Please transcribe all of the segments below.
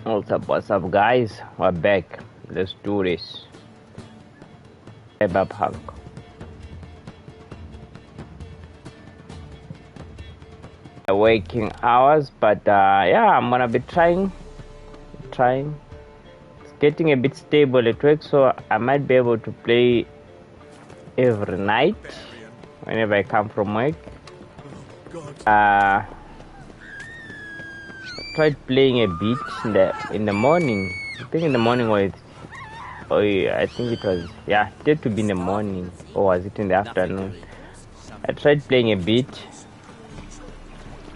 What's up, guys? We're back. Let's do this. Cyberpunk. Waking hours, but yeah, I'm gonna be trying. It's getting a bit stable at work, so I might be able to play every night whenever I come from work. I tried playing a bit in the morning. I think in the morning was. Oh yeah, I think it was, yeah, it had to be in the morning, or was it in the afternoon? I tried playing a bit,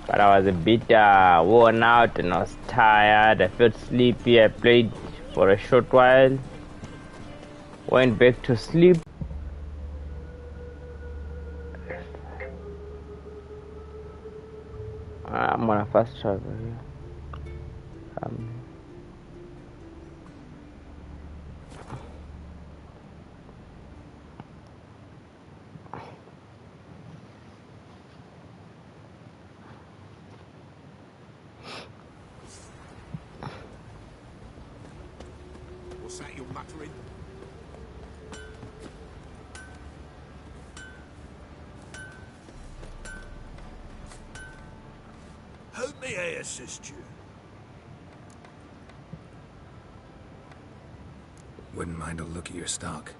but I was a bit worn out and I was tired. I felt sleepy. I played for a short while, went back to sleep. I'm gonna fast travel here. What's that you're muttering? Who may I assist you? Wouldn't mind a look at your stock.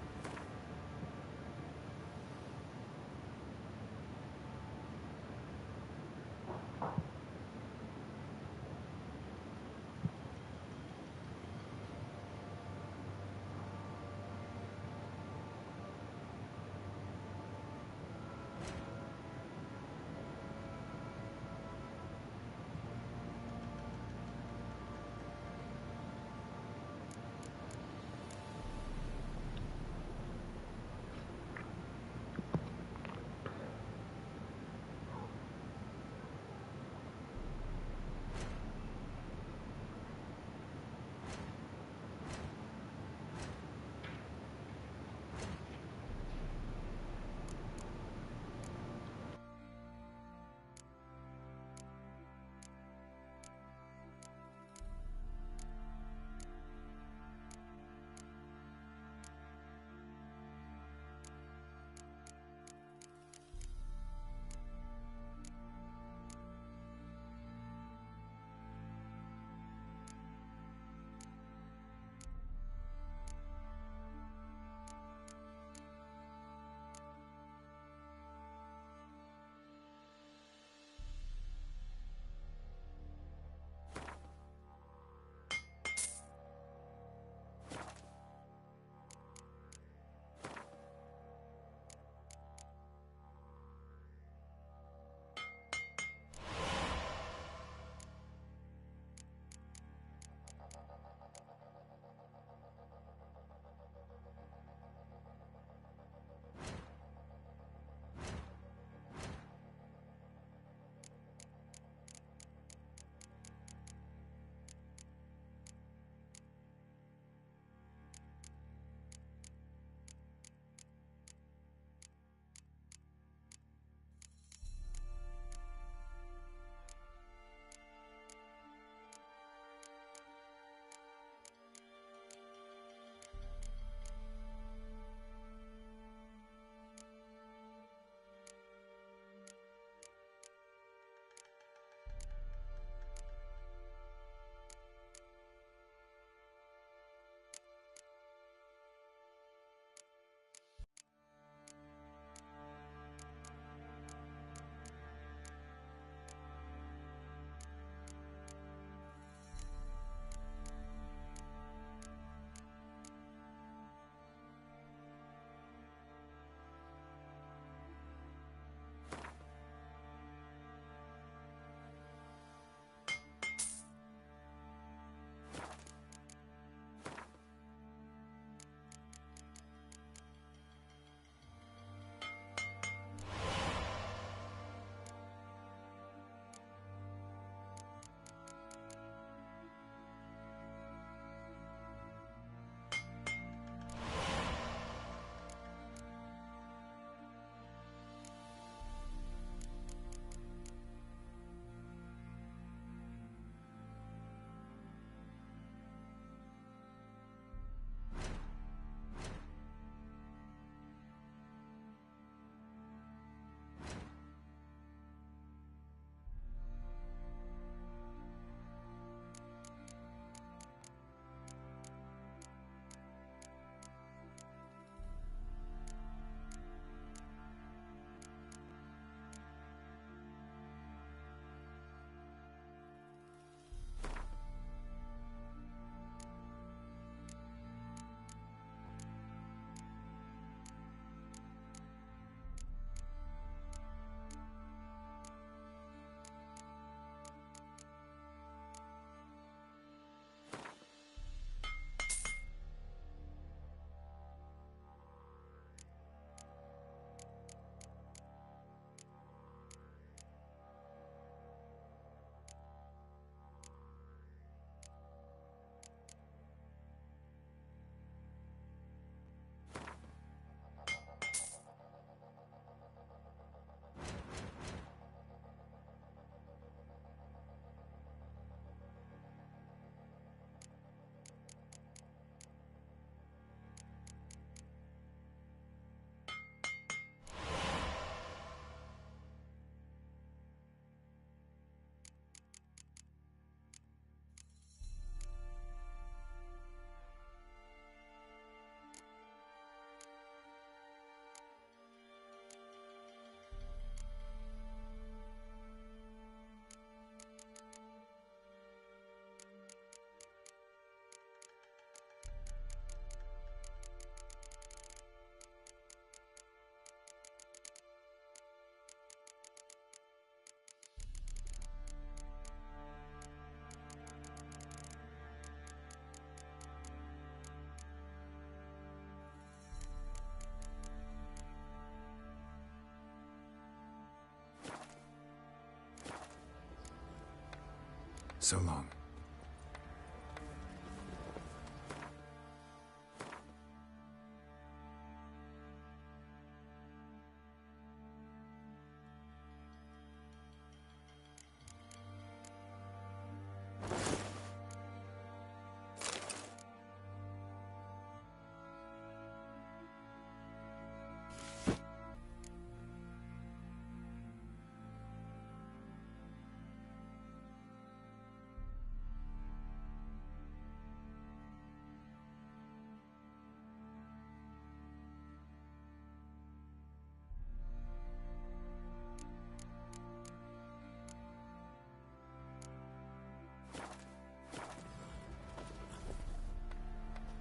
So long.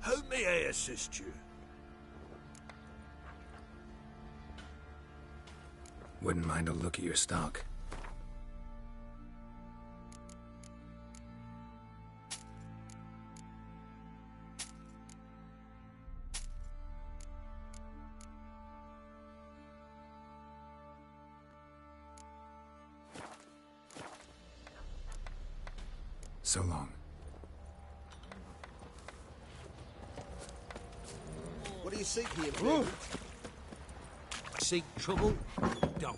How may I assist you? Wouldn't mind a look at your stock. So long. What do you seek here, please? Seek trouble? Don't.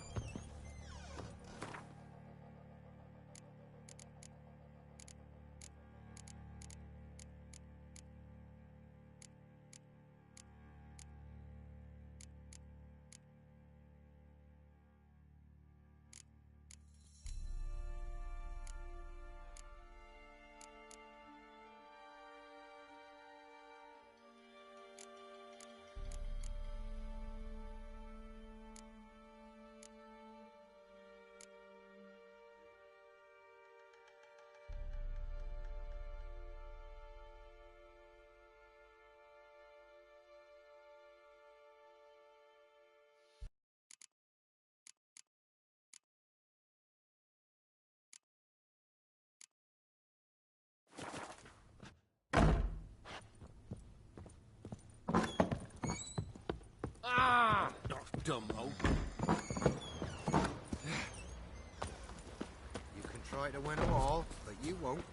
Not dumbo. You can try to win them all, but you won't.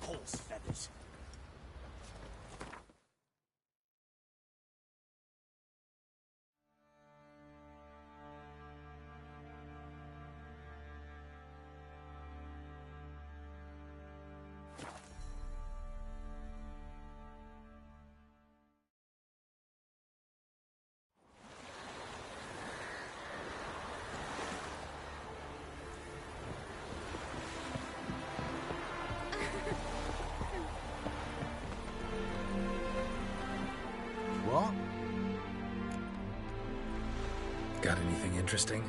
Horse feathers. What? Got anything interesting?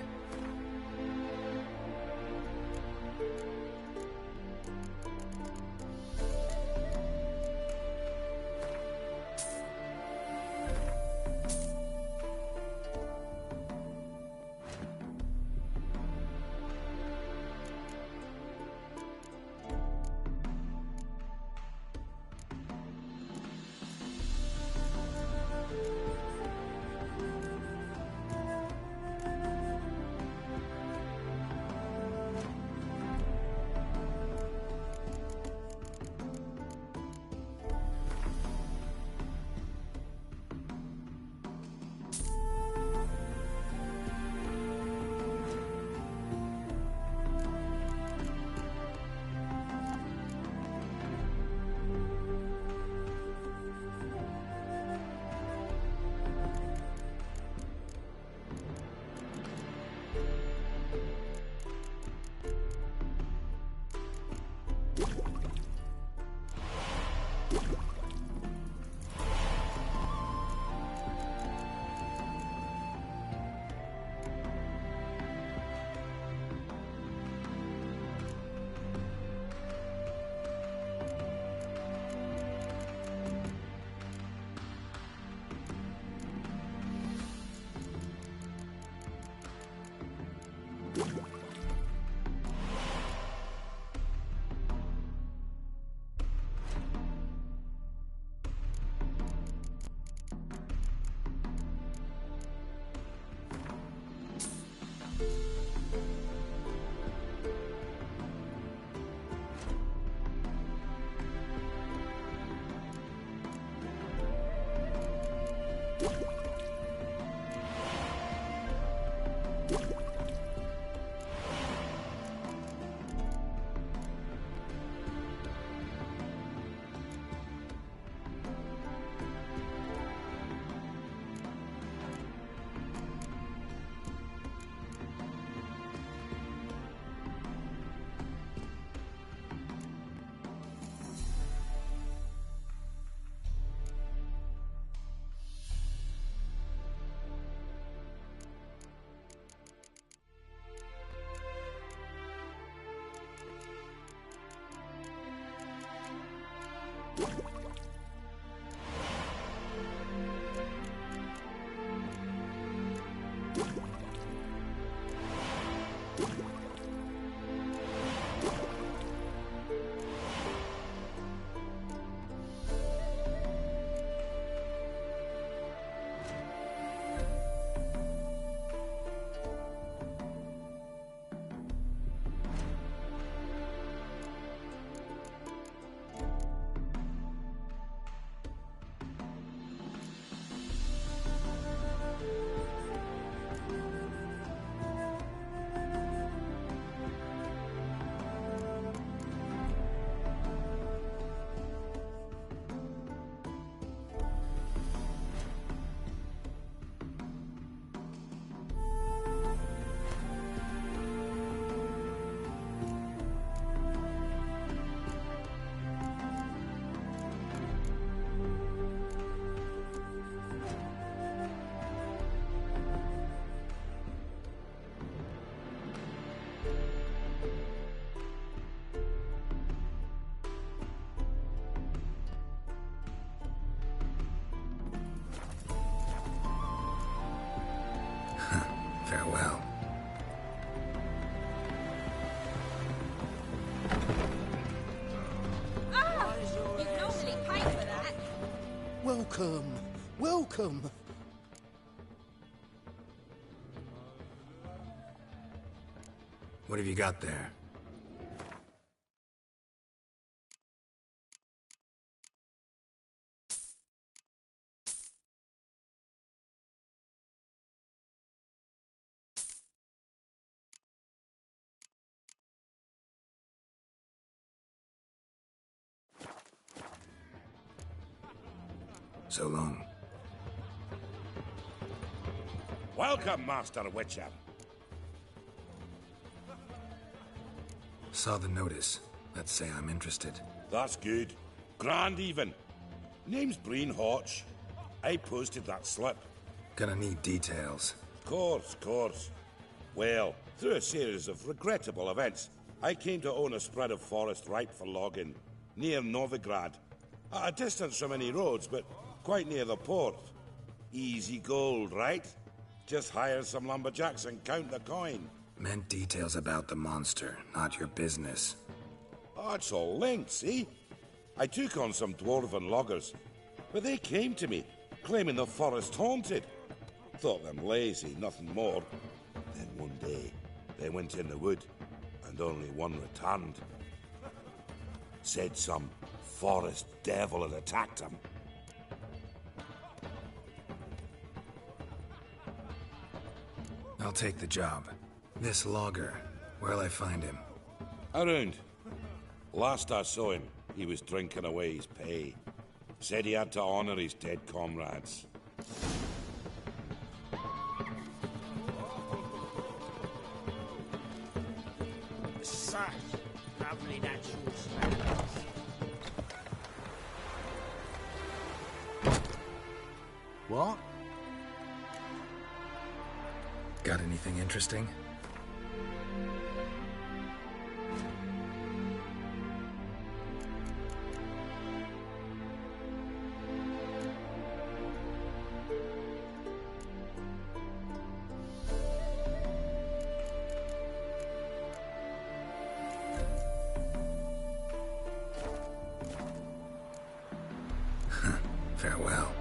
Welcome. Welcome. What have you got there? So long. Welcome, Master Witcher. Saw the notice. Let's say I'm interested. That's good. Grand even. Name's Breen Hotch. I posted that slip. Gonna need details. Course. Well, through a series of regrettable events, I came to own a spread of forest ripe for logging, near Novigrad. At a distance from any roads, but quite near the port. Easy gold, right? Just hire some lumberjacks and count the coin. Meant details about the monster, not your business. Oh, it's all linked, see? I took on some dwarven loggers, but they came to me, claiming the forest haunted. Thought them lazy, nothing more. Then one day, they went in the wood, and only one returned. Said some forest devil had attacked him. I'll take the job. This logger, where'll I find him? Around. Last I saw him, he was drinking away his pay. Said he had to honor his dead comrades. Such lovely natural smells. What? Got anything interesting? Farewell.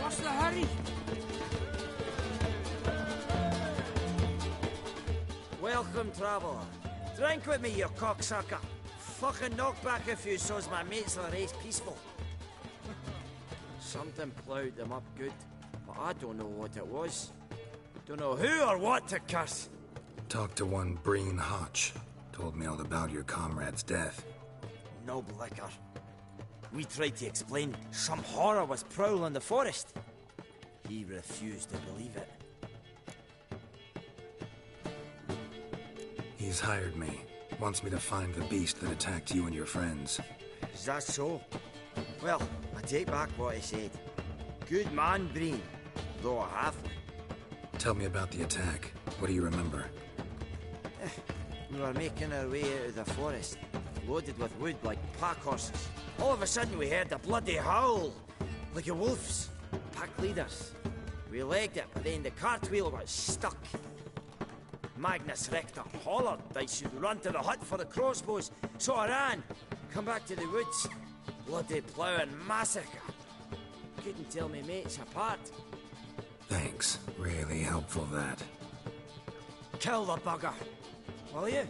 What's the hurry? Welcome, traveller. Drink with me, you cocksucker. Fucking knock back a few so's my mates will race peaceful. Something ploughed them up good, but I don't know what it was. Don't know who or what to curse. Talked to one Breen Hotch. Told me all about your comrade's death. No liquor. We tried to explain some horror was prowling the forest. He refused to believe it. He's hired me. Wants me to find the beast that attacked you and your friends. Is that so? Well, I take back what I said. Good man, Breen, though a halfling. Tell me about the attack. What do you remember? We were making our way out of the forest, loaded with wood like pack horses. All of a sudden we heard a bloody howl, like a wolf's. Pack leaders. We legged it, but then the cartwheel got stuck. Magnus Rector hollered I should run to the hut for the crossbows, so I ran. Come back to the woods. Bloody ploughing massacre. Couldn't tell me mates apart. Thanks. Really helpful, that. Kill the bugger, will you?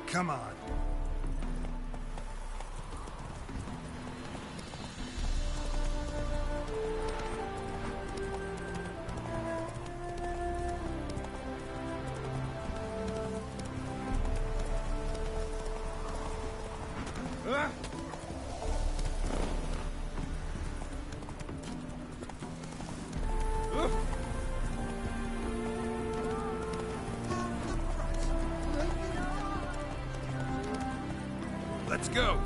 Come on. Let's go!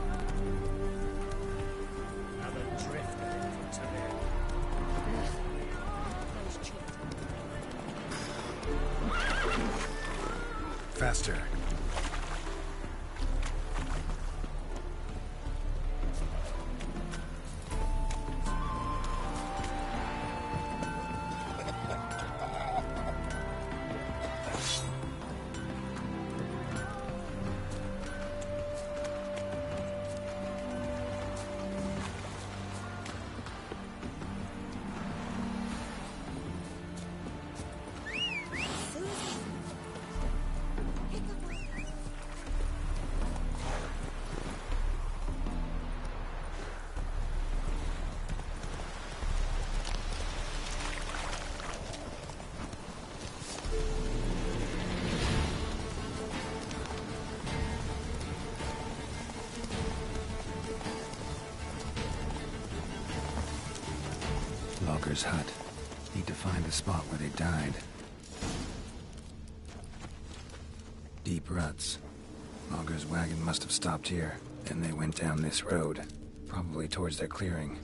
Faster. Logger's hut. Need to find the spot where they died. Deep ruts. Logger's wagon must have stopped here. Then they went down this road. Probably towards their clearing.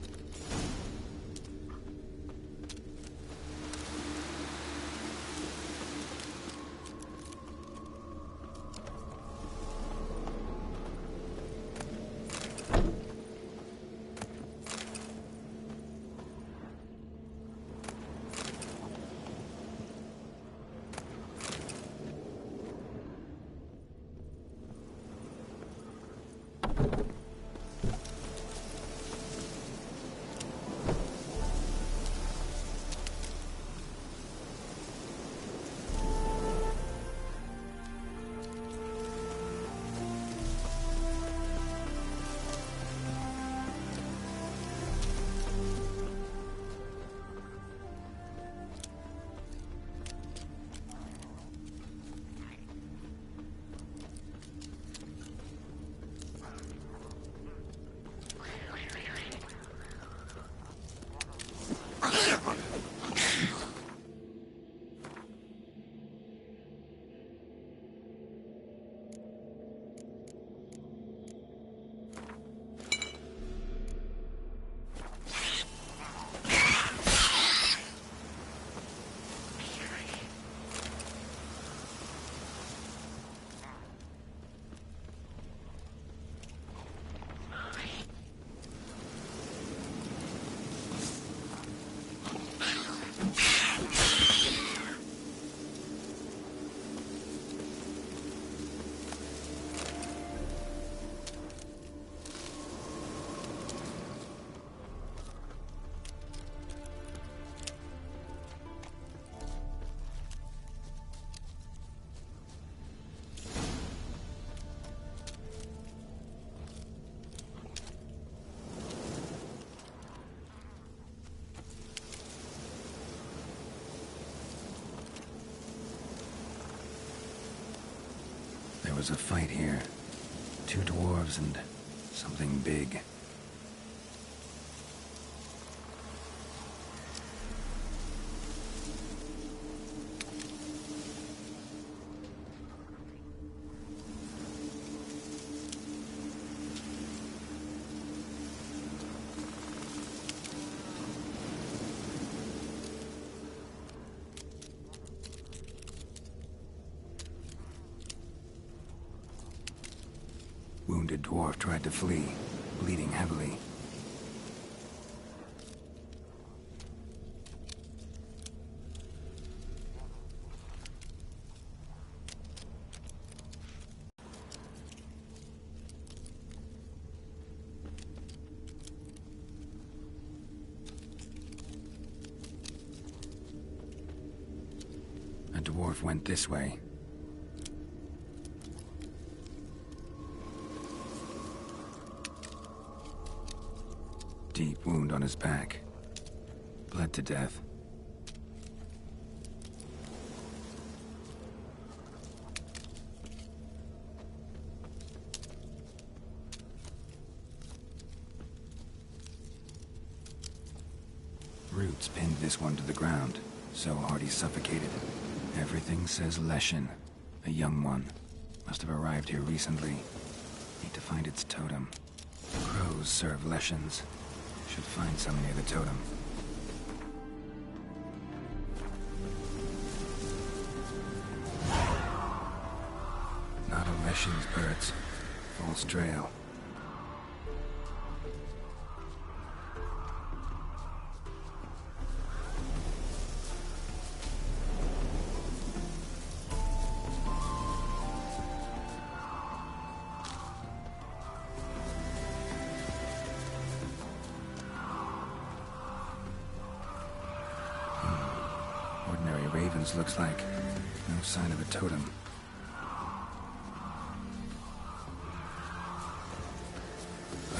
There was a fight here. 2 dwarves and something big. Wounded dwarf tried to flee, bleeding heavily. A dwarf went this way. Deep wound on his back. Bled to death. Roots pinned this one to the ground, so hard he suffocated. Everything says Leshen, a young one. Must have arrived here recently. Need to find its totem. Crows serve Leshens. Should find some near the totem. Not a Leshen's birds. False trail. Ordinary ravens, looks like. No sign of a totem.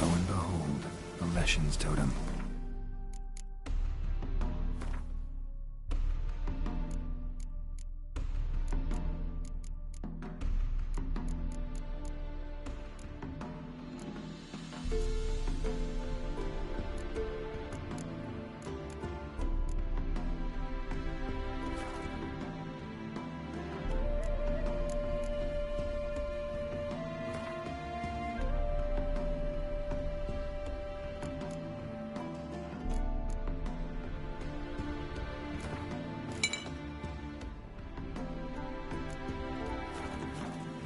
Lo and behold, the Leshen's totem.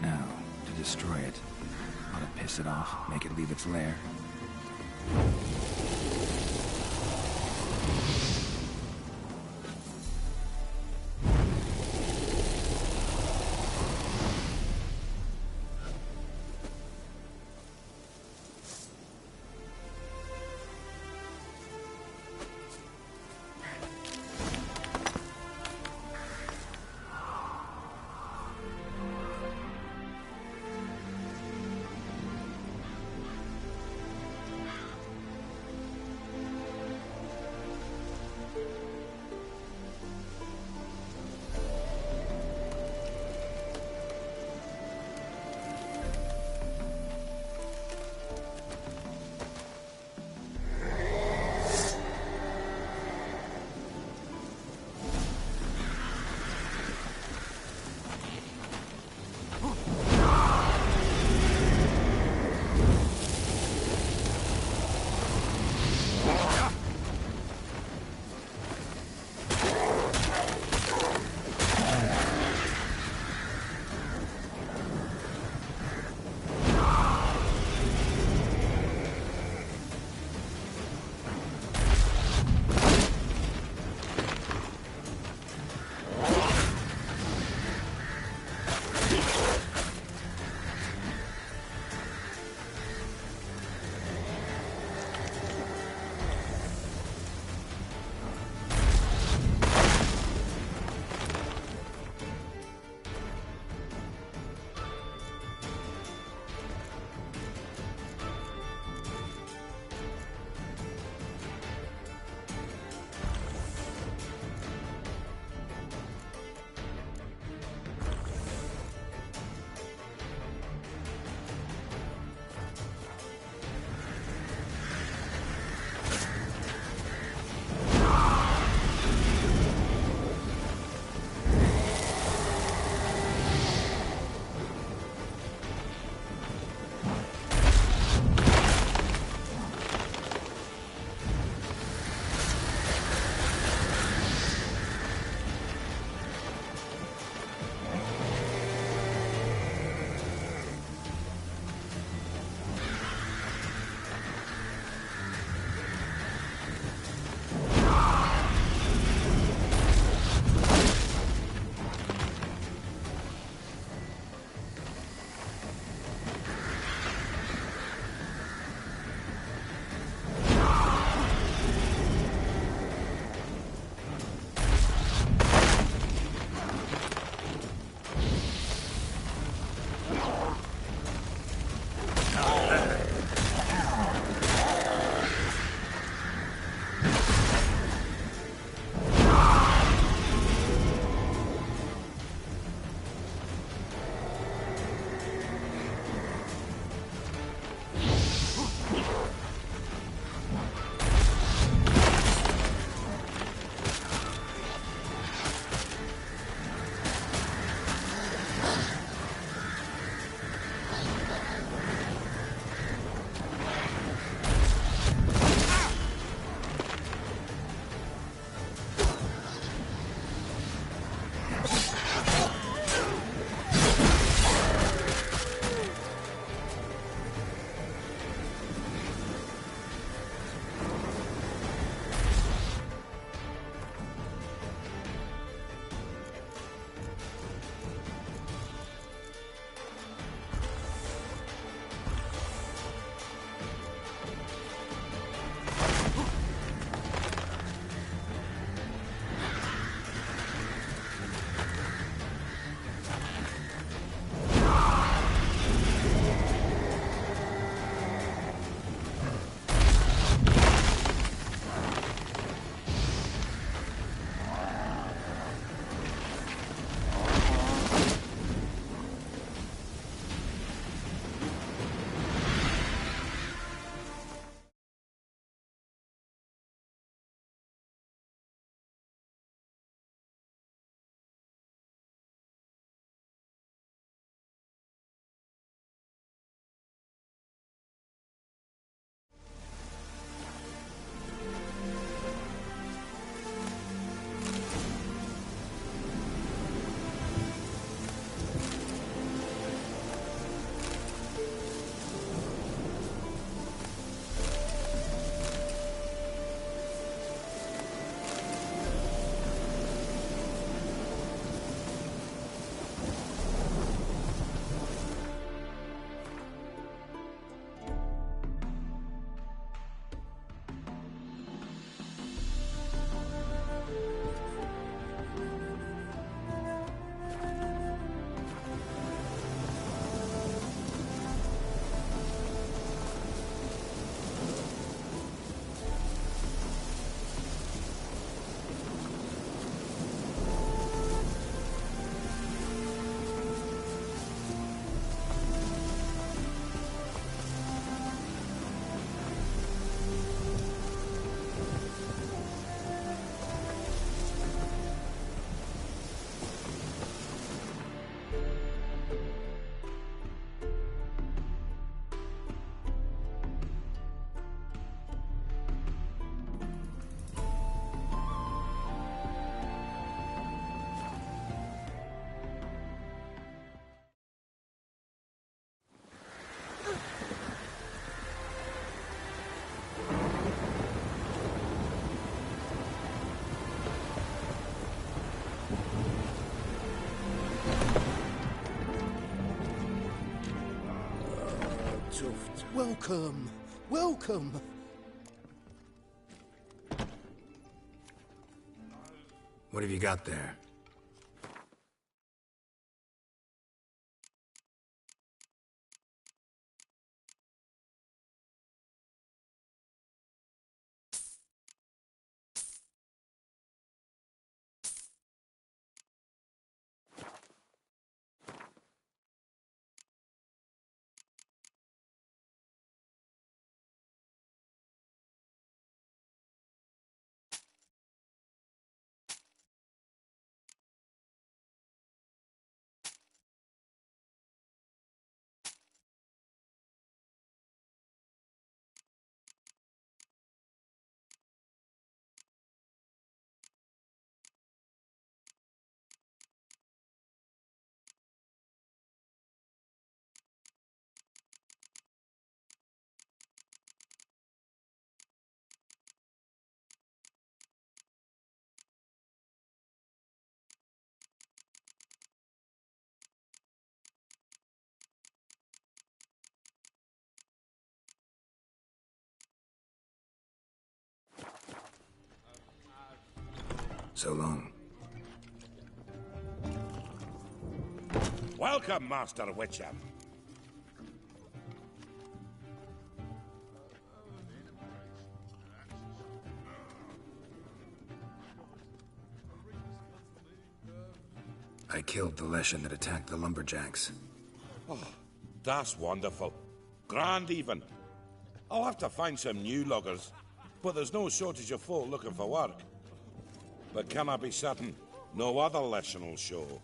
Now, to destroy it. Ought to piss it off, make it leave its lair. Tuft, welcome. Welcome. What have you got there? So long. Welcome, Master Witcham. I killed the Leshen that attacked the lumberjacks. Oh, that's wonderful. Grand even. I'll have to find some new loggers, but there's no shortage of folk looking for work. But can I be certain no other Leshen will show?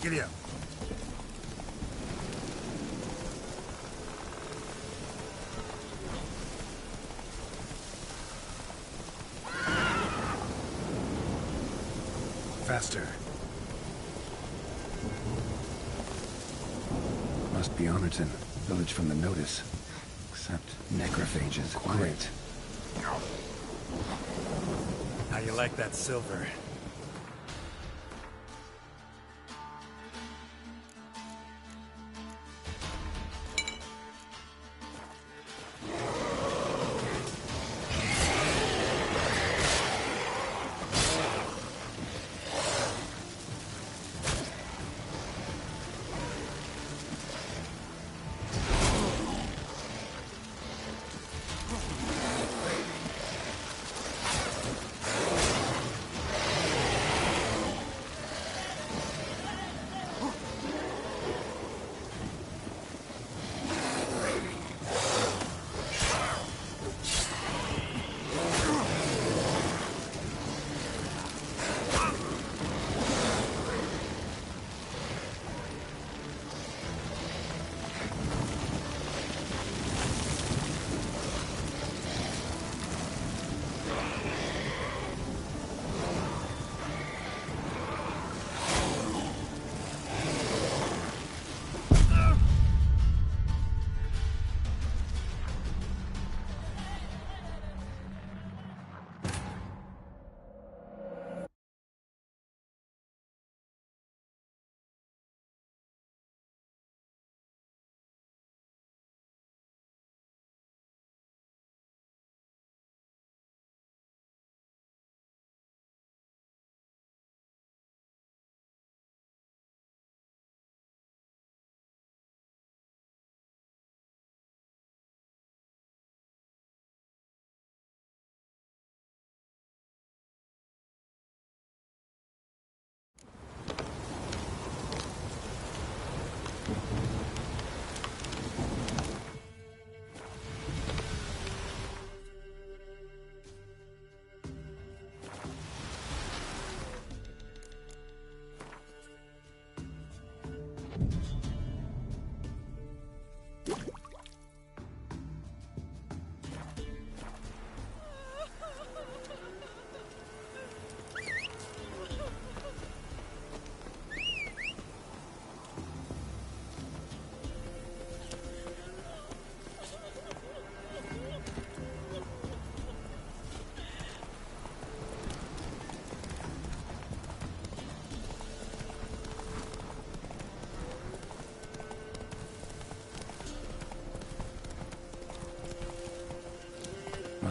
Giddy up. Faster. Must be Honorton, village from the notice. Except necrophages. Quiet. How you like that silver?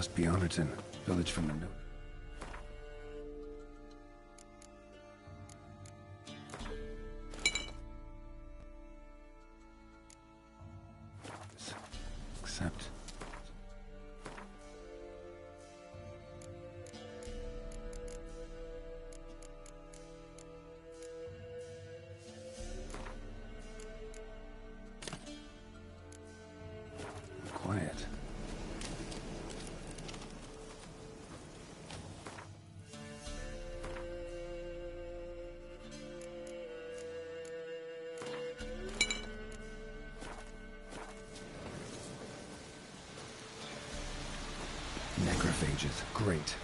Must be Honerton, village from the middle. Except... quiet. Necrophages, great.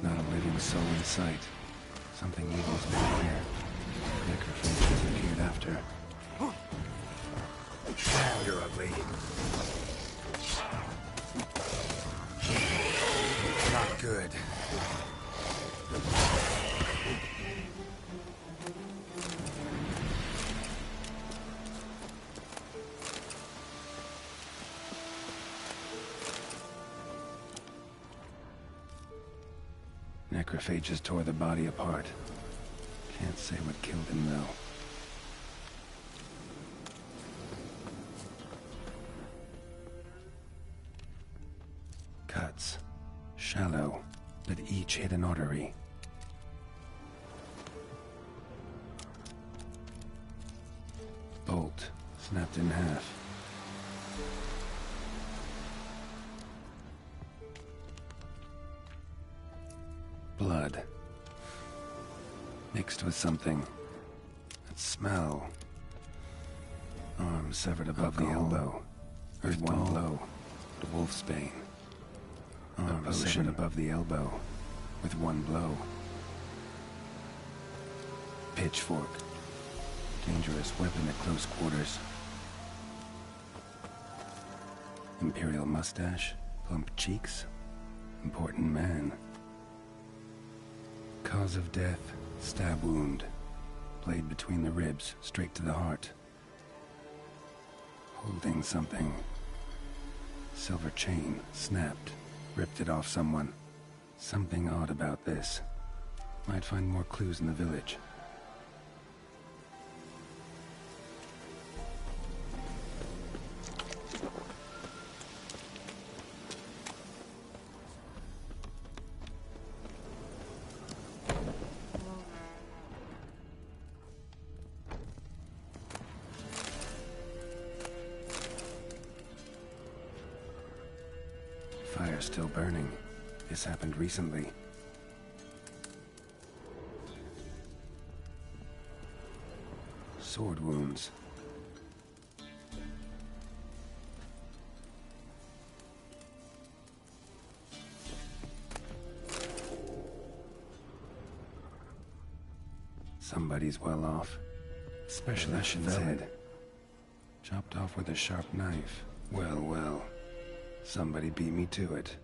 Not a living soul in sight. Something evil's been here. Necrophages appeared after. Damn, you're ugly. Not good. Necrophages tore the body apart. Can't say what killed him, though. Cuts. Shallow, but each hit an artery. Bolt, snapped in half. Blood. Mixed with something. That smell. Arm severed above the elbow. With one blow. The wolf's bane. Arm severed above the elbow. With one blow. Pitchfork. Dangerous weapon at close quarters. Imperial mustache. Plump cheeks. Important man. Cause of death, stab wound. Blade between the ribs, straight to the heart. Holding something. Silver chain, snapped. Ripped it off someone. Something odd about this. Might find more clues in the village. Fire still burning. This happened recently. Sword wounds. Somebody's well off. Especially Leshen's head. Chopped off with a sharp knife. Well, well. Somebody beat me to it.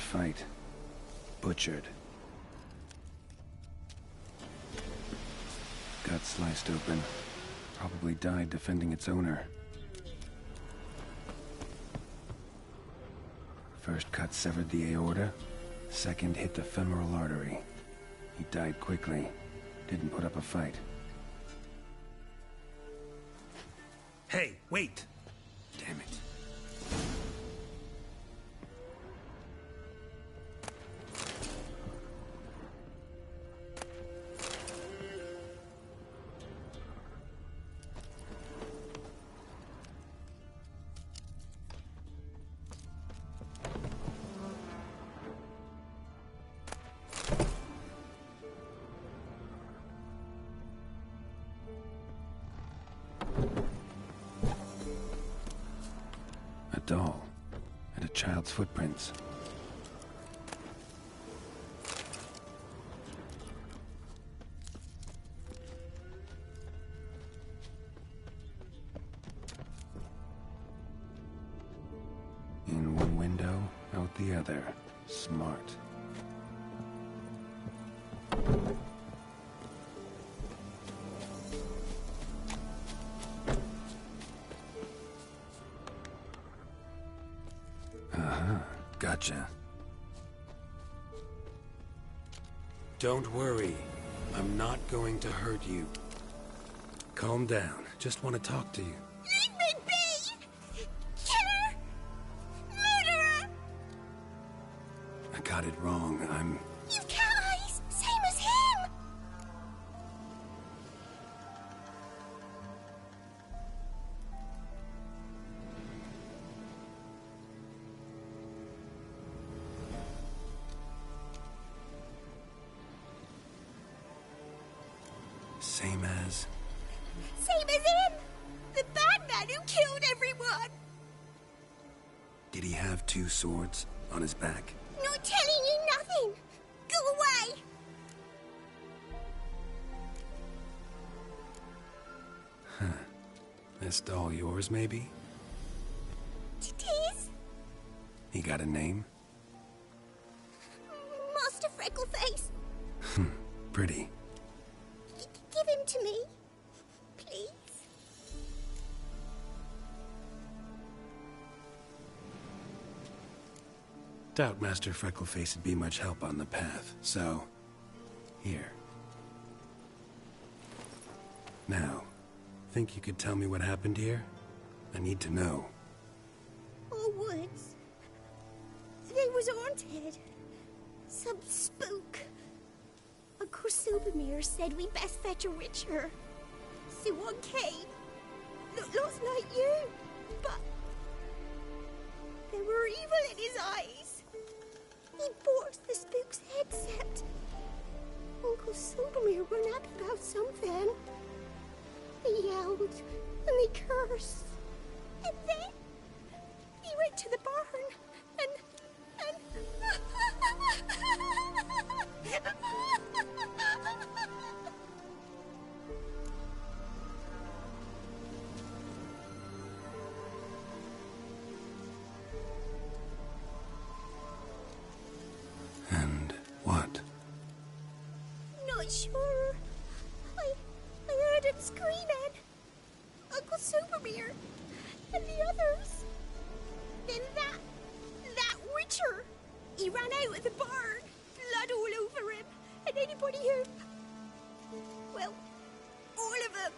fight. Butchered. Gut sliced open. Probably died defending its owner. First cut severed the aorta. Second hit the femoral artery. He died quickly. Didn't put up a fight. Hey, wait! Damn it. A doll. And a child's footprints. In one window, out the other. Smart. Gotcha. Don't worry. I'm not going to hurt you. Calm down. Just want to talk to you. Leave me be! Killer! Murderer! I got it wrong. I'm... You've cat eyes! Same as him! Same as... Same as him! The bad man who killed everyone! Did he have two swords on his back? Not telling you nothing! Go away! This doll yours, maybe? It is? He got a name? Master Freckleface. Pretty. Give him to me. Please. Doubt Master Freckleface would be much help on the path, so... Here. Now, think you could tell me what happened here? I need to know. All woods. They was haunted. Some spook. Uncle Silvermere said we best fetch a witcher. So one came. Looked like you, but there were evil in his eyes. He forced the spook's headset. Uncle Silvermere were happy about something. They yelled and they cursed. And then he went to the barn and And what? Not sure. I heard him screaming. Uncle Silvermere and the others. Then that witcher. He ran out of the barn, blood all over him, and anybody who... Well, all of them,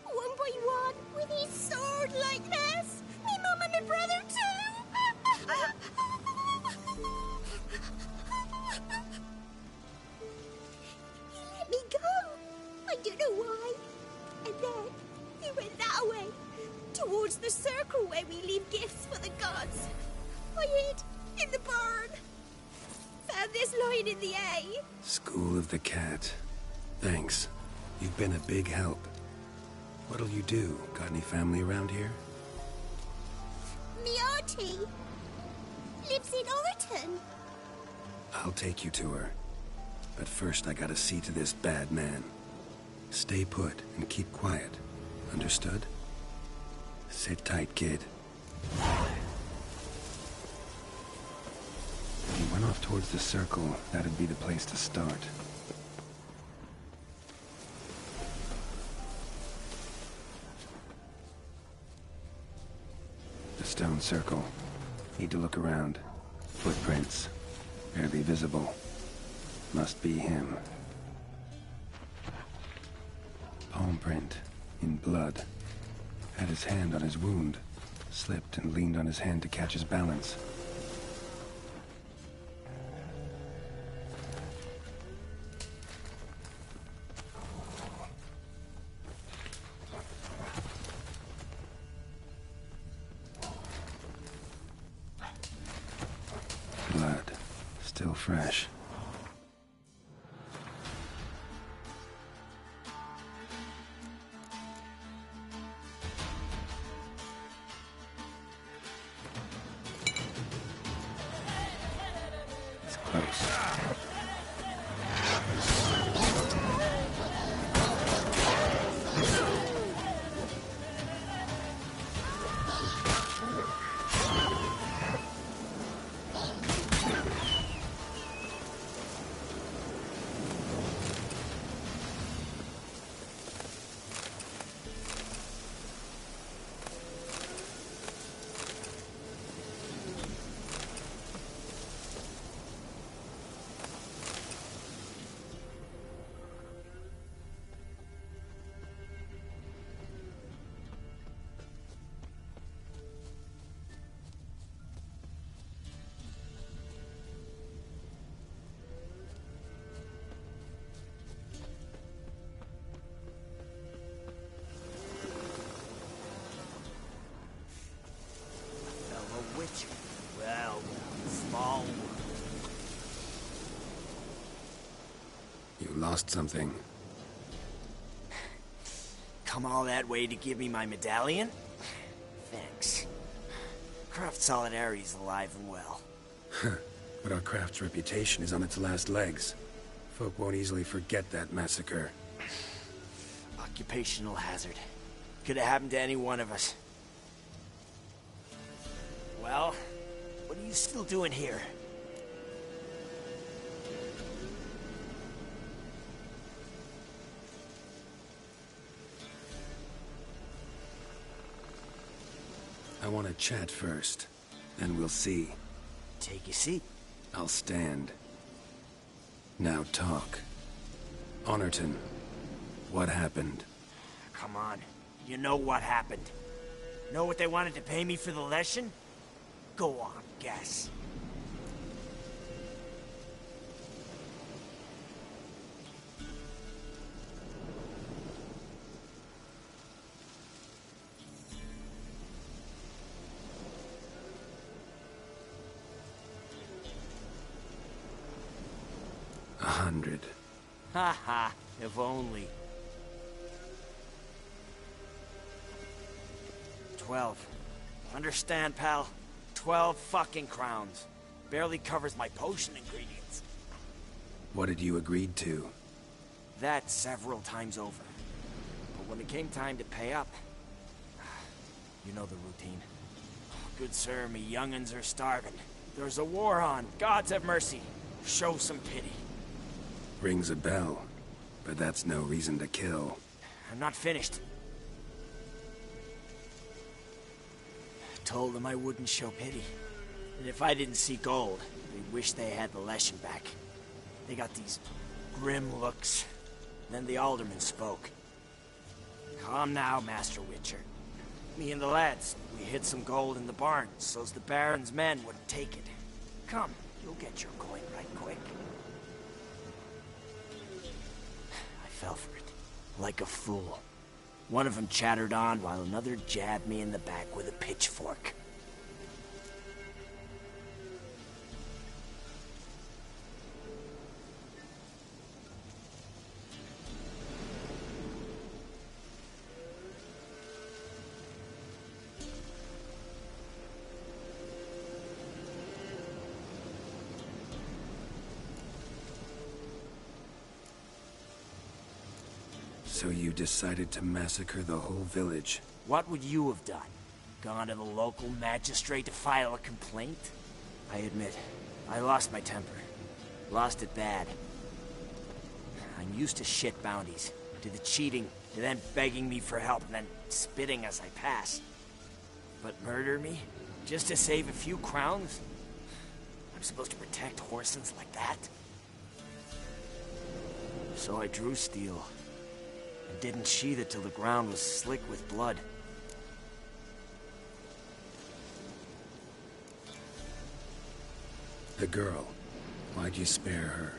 one by one, with his sword like this. Me mum and my brother too. He let me go. I don't know why. And then he went that way, towards the circle where we leave gifts for the gods. I hid in the barn. Found this lying in the hay. School of the Cat. Thanks. You've been a big help. What'll you do? Got any family around here? Me auntie lives in Overton. I'll take you to her. But first I gotta see to this bad man. Stay put and keep quiet. Understood? Sit tight, kid. He went on off towards the circle, that'd be the place to start. The stone circle. Need to look around. Footprints. Barely visible. Must be him. Palm print. In blood. Had his hand on his wound. Slipped and leaned on his hand to catch his balance. Blood. Still fresh. It's close. Witcher. Well, small. You lost something. Come all that way to give me my medallion? Thanks. Craft Solidarity's alive and well. But our craft's reputation is on its last legs. Folk won't easily forget that massacre. Occupational hazard. Could have happened to any one of us. Well, what are you still doing here? I want to chat first. Then we'll see. Take a seat. I'll stand. Now talk. Honorton, what happened? Come on. You know what happened. Know what they wanted to pay me for the lesson? Go on, guess. $100. Ha ha, if only. 12. Understand, pal? 12 fucking crowns. Barely covers my potion ingredients. What had you agreed to? That several times over. But when it came time to pay up... You know the routine. Good sir, me young'uns are starving. There's a war on. Gods have mercy. Show some pity. Rings a bell, but that's no reason to kill. I'm not finished. Told them I wouldn't show pity. And if I didn't see gold, they'd wish they had the lesson back. They got these grim looks. Then the alderman spoke. Calm now, Master Witcher. Me and the lads, we hid some gold in the barn, so's the Baron's men wouldn't take it. Come, you'll get your coin right quick. I fell for it, like a fool. One of them chattered on while another jabbed me in the back with a pitchfork. So you decided to massacre the whole village? What would you have done? Gone to the local magistrate to file a complaint? I admit, I lost my temper. Lost it bad. I'm used to shit bounties, to the cheating, to them begging me for help and then spitting as I pass. But murder me? Just to save a few crowns? I'm supposed to protect Horsens like that? So I drew steel, and didn't sheathe it till the ground was slick with blood. The girl. Why'd you spare her?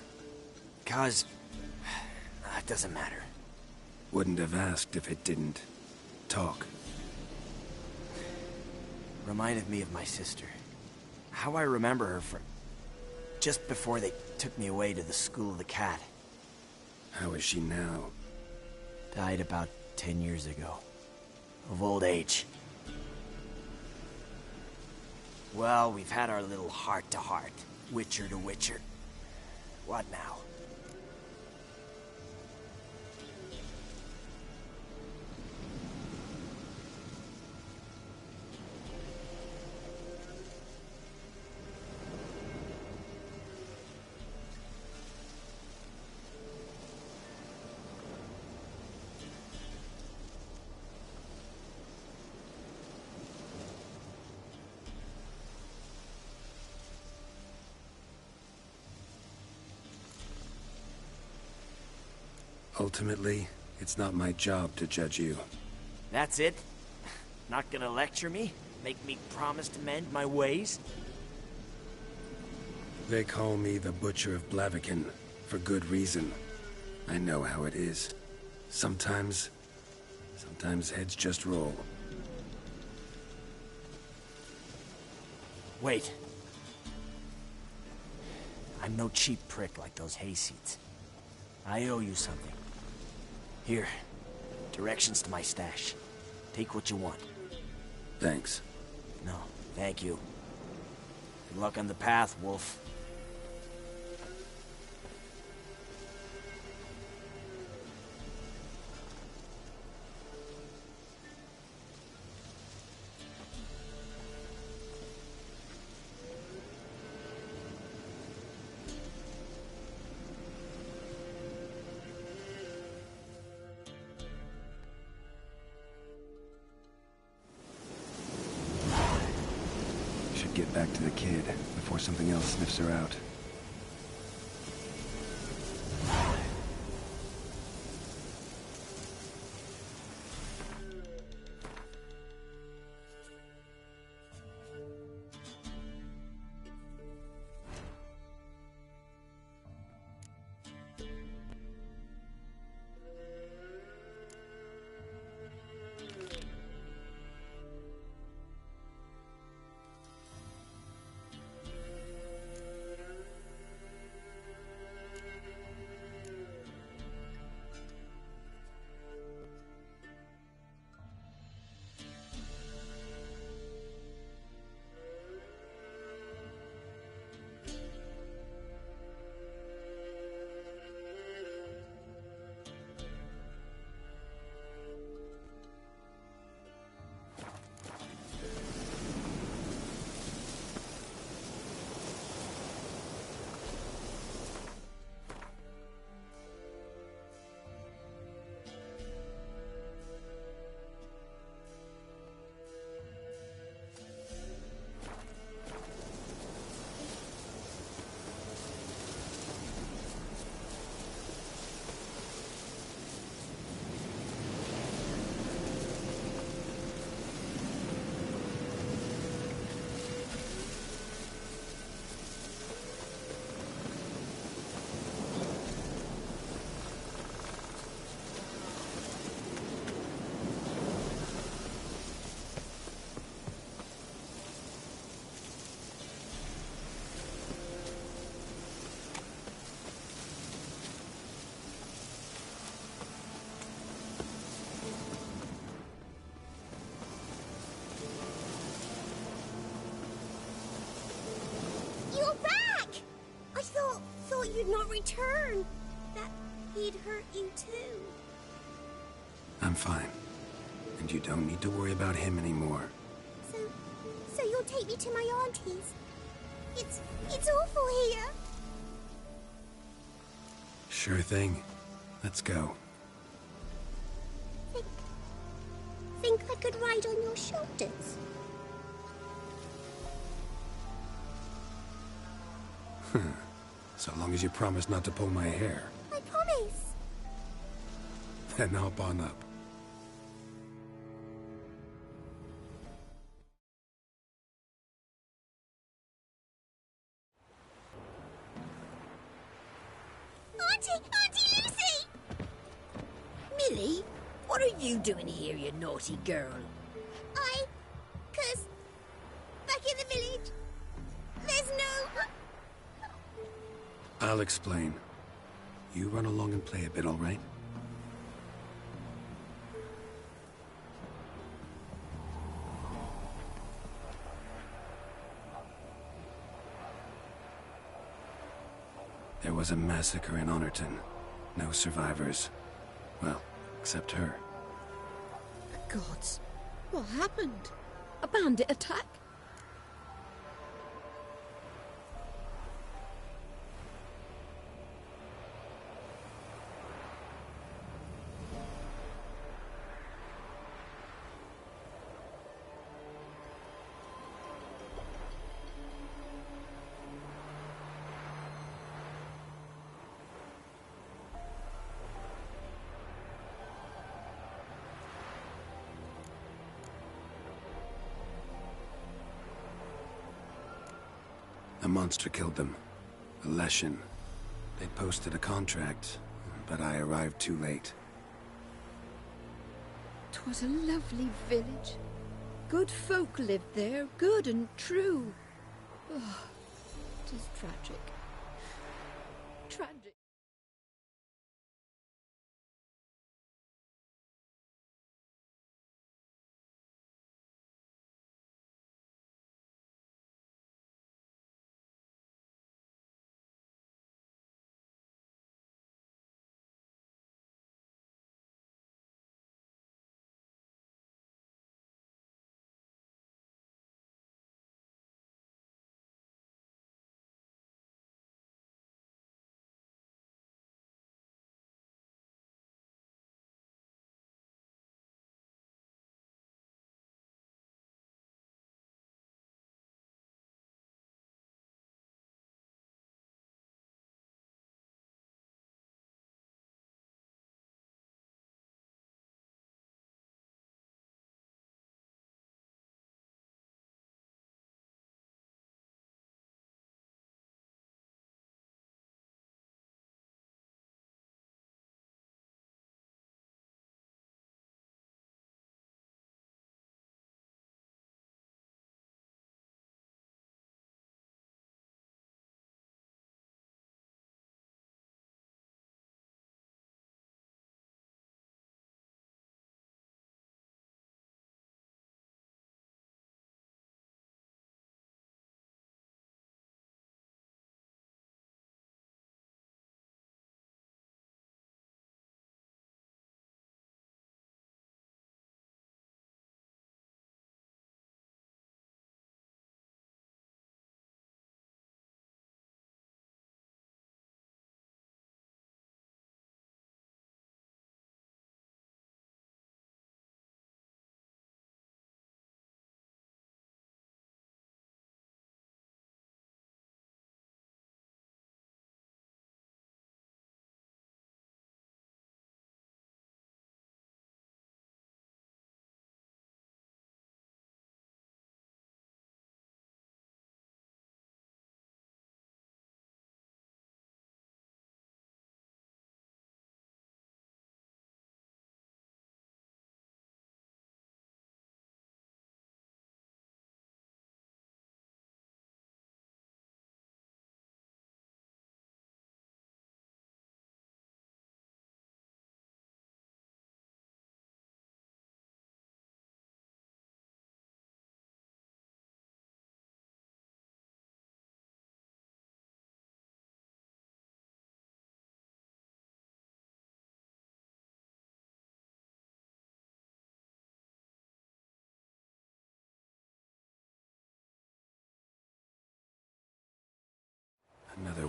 'Cause... it doesn't matter. Wouldn't have asked if it didn't. Talk. Reminded me of my sister. How I remember her from... just before they took me away to the School of the Cat. How is she now? Died about 10 years ago. Of old age. Well, we've had our little heart-to-heart. Witcher to Witcher. What now? Ultimately, it's not my job to judge you. That's it? Not gonna lecture me? Make me promise to mend my ways? They call me the Butcher of Blaviken, for good reason. I know how it is. Sometimes heads just roll. Wait. I'm no cheap prick like those hayseeds. I owe you something. Here, directions to my stash. Take what you want. Thanks. No, thank you. Good luck on the path, Wolf. Get back to the kid before something else sniffs her out. You'd not return. That he'd hurt you too. I'm fine. And you don't need to worry about him anymore. So you'll take me to my auntie's? It's awful here. Sure thing. Let's go. Think I could ride on your shoulders? So long as you promise not to pull my hair. I promise. Then hop on up. Auntie Lucy! Millie, what are you doing here, you naughty girl? 'Cause back in the village, there's no... I'll explain. You run along and play a bit, all right? There was a massacre in Honorton. No survivors. Well, except her. The gods. What happened? A bandit attack? A monster killed them. A Leshen. They'd posted a contract, but I arrived too late. 'Twas a lovely village. Good folk lived there, good and true. Oh, 'tis tragic. Tragic.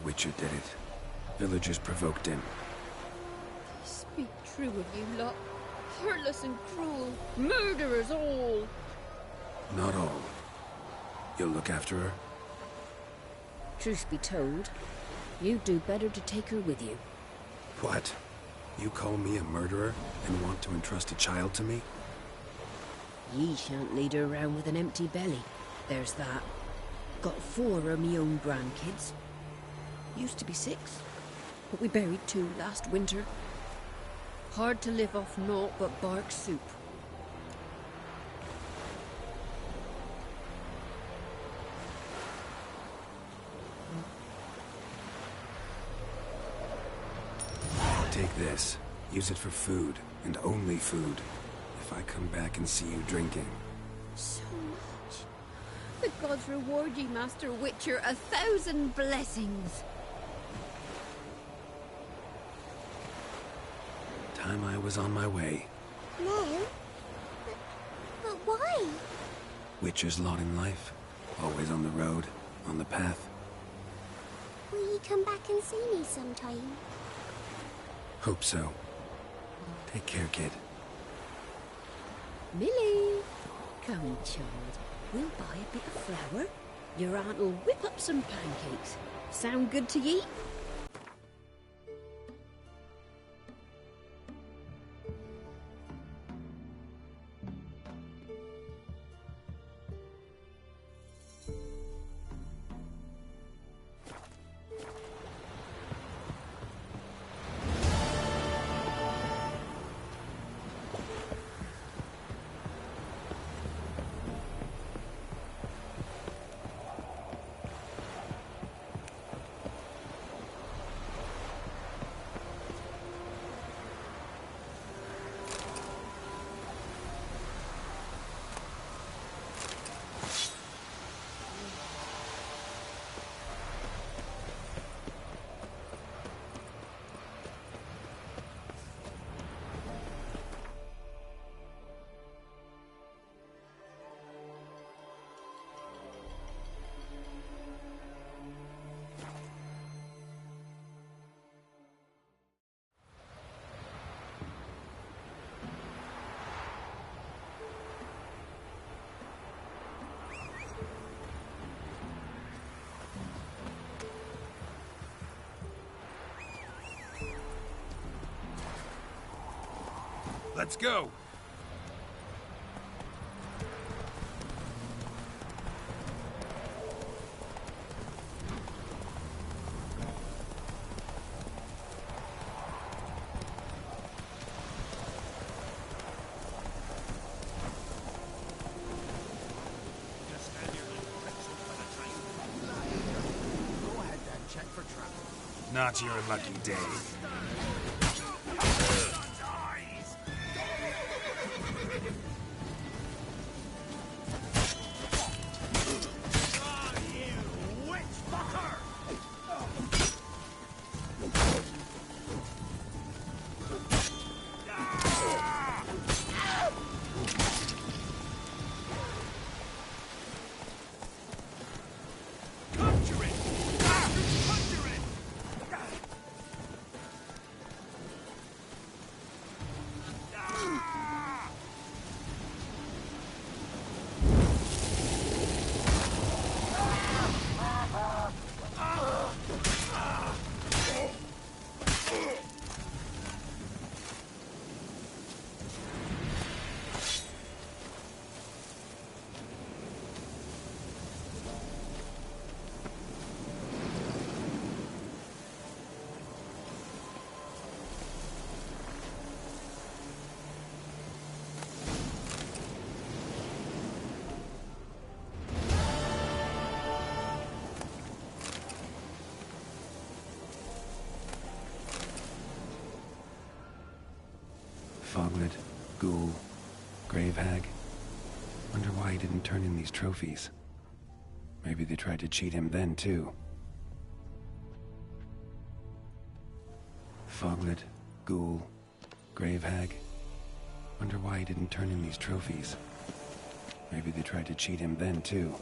Witcher did it. Villagers provoked him. Speak true of you lot. Heartless and cruel. Murderers all. Not all. You'll look after her? Truth be told, you'd do better to take her with you. What? You call me a murderer and want to entrust a child to me? Ye shan't lead her around with an empty belly. There's that. Got 4 of me own grandkids. Used to be 6, but we buried 2 last winter. Hard to live off naught but bark soup. Take this. Use it for food, and only food. If I come back and see you drinking. So much. The gods reward ye, Master Witcher, 1,000 blessings. Time I was on my way. No. But why? Witcher's lot in life. Always on the road, on the path. Will you come back and see me sometime? Hope so. Take care, kid. Millie! Come, child. We'll buy a bit of flour. Your aunt'll whip up some pancakes. Sound good to ye? Let's go! Go ahead then, check for traffic. Not your lucky day. Foglet, Ghoul, Grave Hag. Wonder why he didn't turn in these trophies. Maybe they tried to cheat him then, too. Foglet, Ghoul, Grave Hag. Wonder why he didn't turn in these trophies. Maybe they tried to cheat him then, too.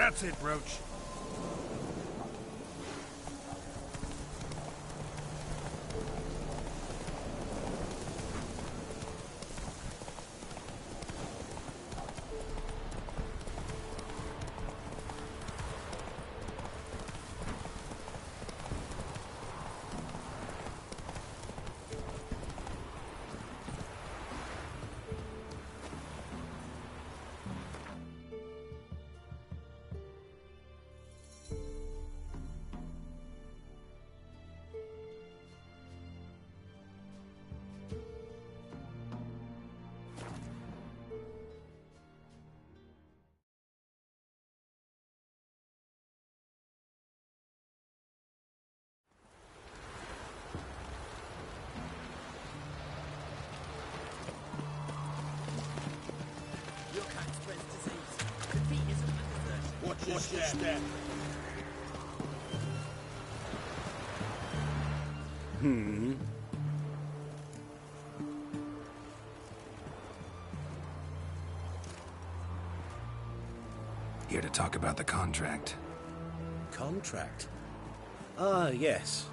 That's it, Roach. Watch your step. Here to talk about the contract. Contract? Ah, yes.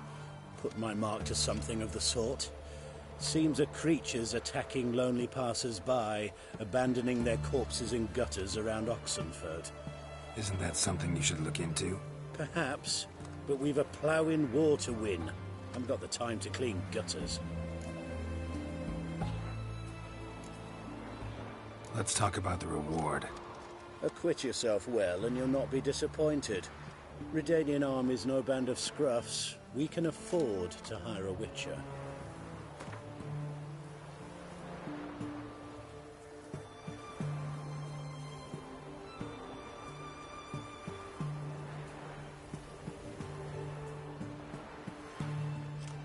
Put my mark to something of the sort. Seems a creature's attacking lonely passers-by, abandoning their corpses in gutters around Oxenford. Isn't that something you should look into? Perhaps, but we've a ploughing war to win. Haven't got the time to clean gutters. Let's talk about the reward. Acquit yourself well and you'll not be disappointed. Redanian Army's no band of scruffs. We can afford to hire a witcher.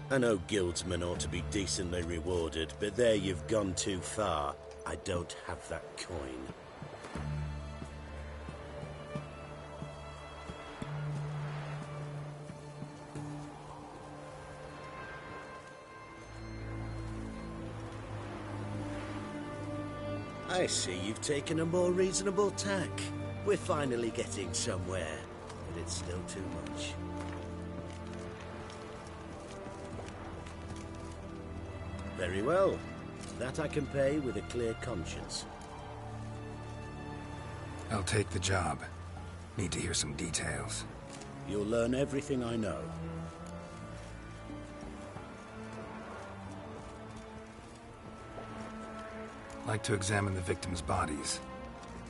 I know guildsmen ought to be decently rewarded, but there you've gone too far. I don't have that coin. I see you've taken a more reasonable tack. We're finally getting somewhere, but it's still too much. Very well. That I can pay with a clear conscience. I'll take the job. Need to hear some details. You'll learn everything I know. Like to examine the victims' bodies.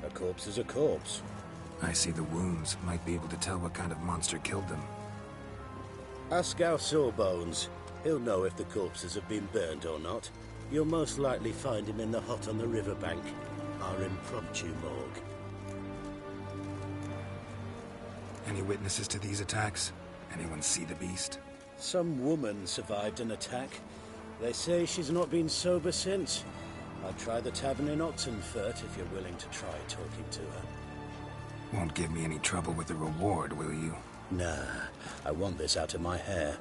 A corpse is a corpse. I see the wounds. Might be able to tell what kind of monster killed them. Ask our Sawbones. He'll know if the corpses have been burned or not. You'll most likely find him in the hut on the riverbank. Our impromptu morgue. Any witnesses to these attacks? Anyone see the beast? Some woman survived an attack. They say she's not been sober since. I'll try the tavern in Oxenfurt if you're willing to try talking to her. Won't give me any trouble with the reward, will you? Nah, I want this out of my hair.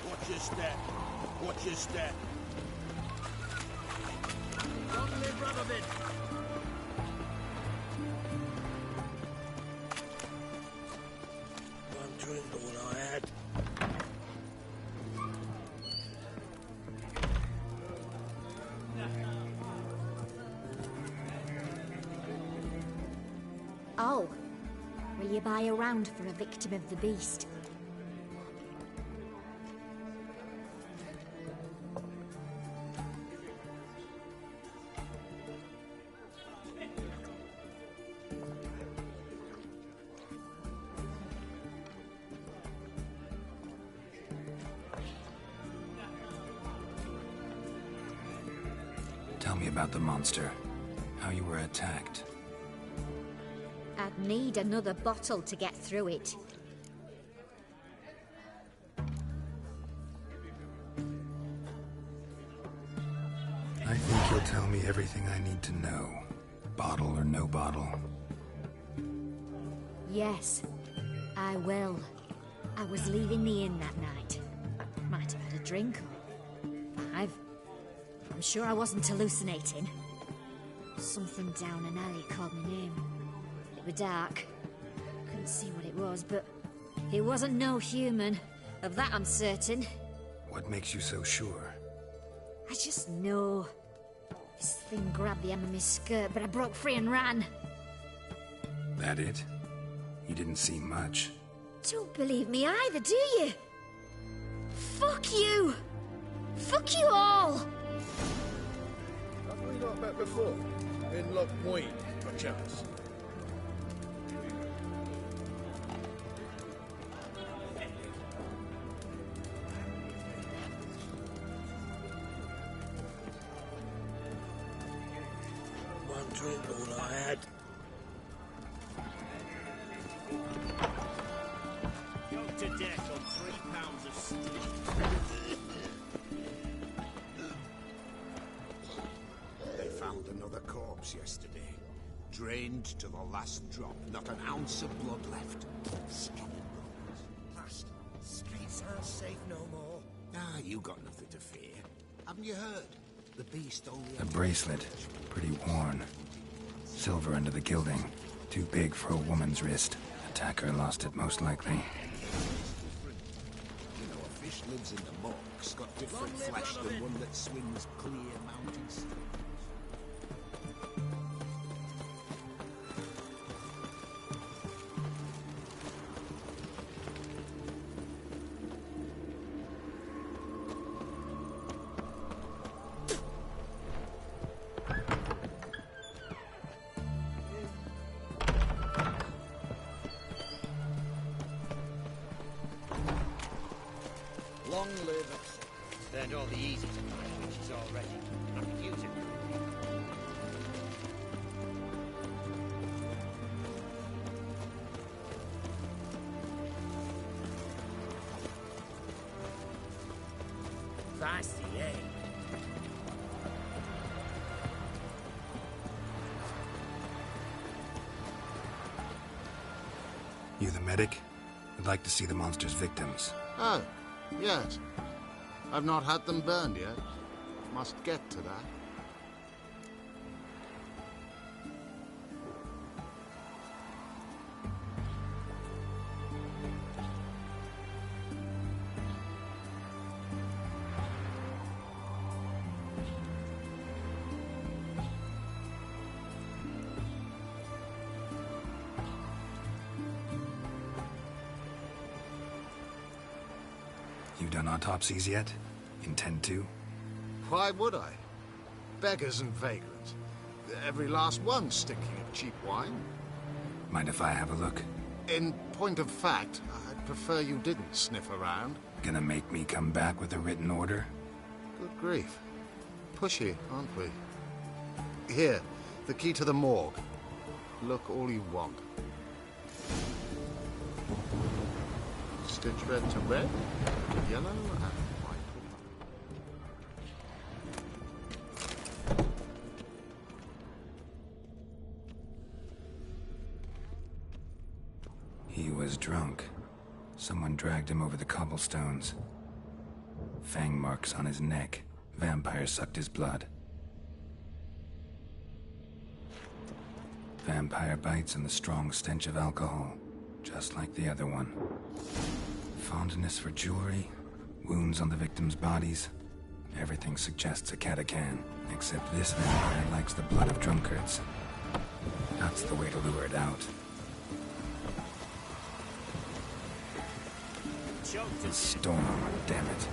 Watch your step. Watch your step. Don't live rubber bit. One drink of what I had. Oh. Will you buy a round for a victim of the beast? Tell me about the monster. How you were attacked. I'd need another bottle to get through it. I think you'll tell me everything I need to know. bottle or no bottle. Yes, I will. I was leaving the inn that night. Might have had a drink or 5. I'm sure I wasn't hallucinating. Something down an alley called my name. It was dark. Couldn't see what it was, but it wasn't no human. Of that I'm certain. What makes you so sure? I just know. This thing grabbed the hem of my skirt, but I broke free and ran. That it? You didn't see much. Don't believe me either, do you? Fuck you! Fuck you all! Have we not met before? In Loch Point, perchance? One drink all I had. Choked to death on 3 pounds of steak. They found another corpse yesterday. Drained to the last drop. Not an ounce of blood left. Skinny bones. Past. Streets aren't safe no more. Ah, you got nothing to fear. Haven't you heard? The beast only... A bracelet. Pretty worn. Silver under the gilding. Too big for a woman's wrist. Attacker lost it most likely. You know, a fish lives in the muck's got different flesh than one that swims clear mountain streams. Long live us. Learned all the easy switches already. I can use it. Feisty, eh? You the medic? I'd like to see the monster's victims. Oh, yes. I've not had them burned yet. Must get to that. You done autopsies yet? Intend to? Why would I? Beggars and vagrants. Every last one stinking of cheap wine. Mind if I have a look? In point of fact, I'd prefer you didn't sniff around. Gonna make me come back with a written order? Good grief. Pushy, aren't we? Here, the key to the morgue. Look all you want. Stitch red to red, yellow and white. He was drunk. Someone dragged him over the cobblestones. Fang marks on his neck. Vampire sucked his blood. Vampire bites and the strong stench of alcohol, just like the other one. Fondness for jewelry, wounds on the victims' bodies. Everything suggests a catacan, except this vampire likes the blood of drunkards. That's the way to lure it out. The storm, damn it.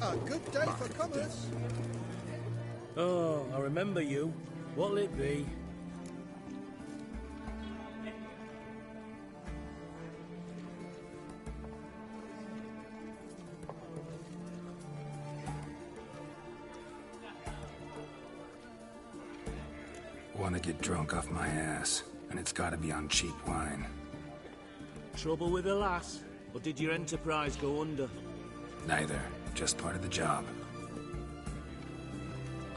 A good day for commerce. Oh, I remember you. What'll it be? want to get drunk off my ass, and it's gotta be on cheap wine. Trouble with the lass? Or did your enterprise go under? Neither. Just part of the job.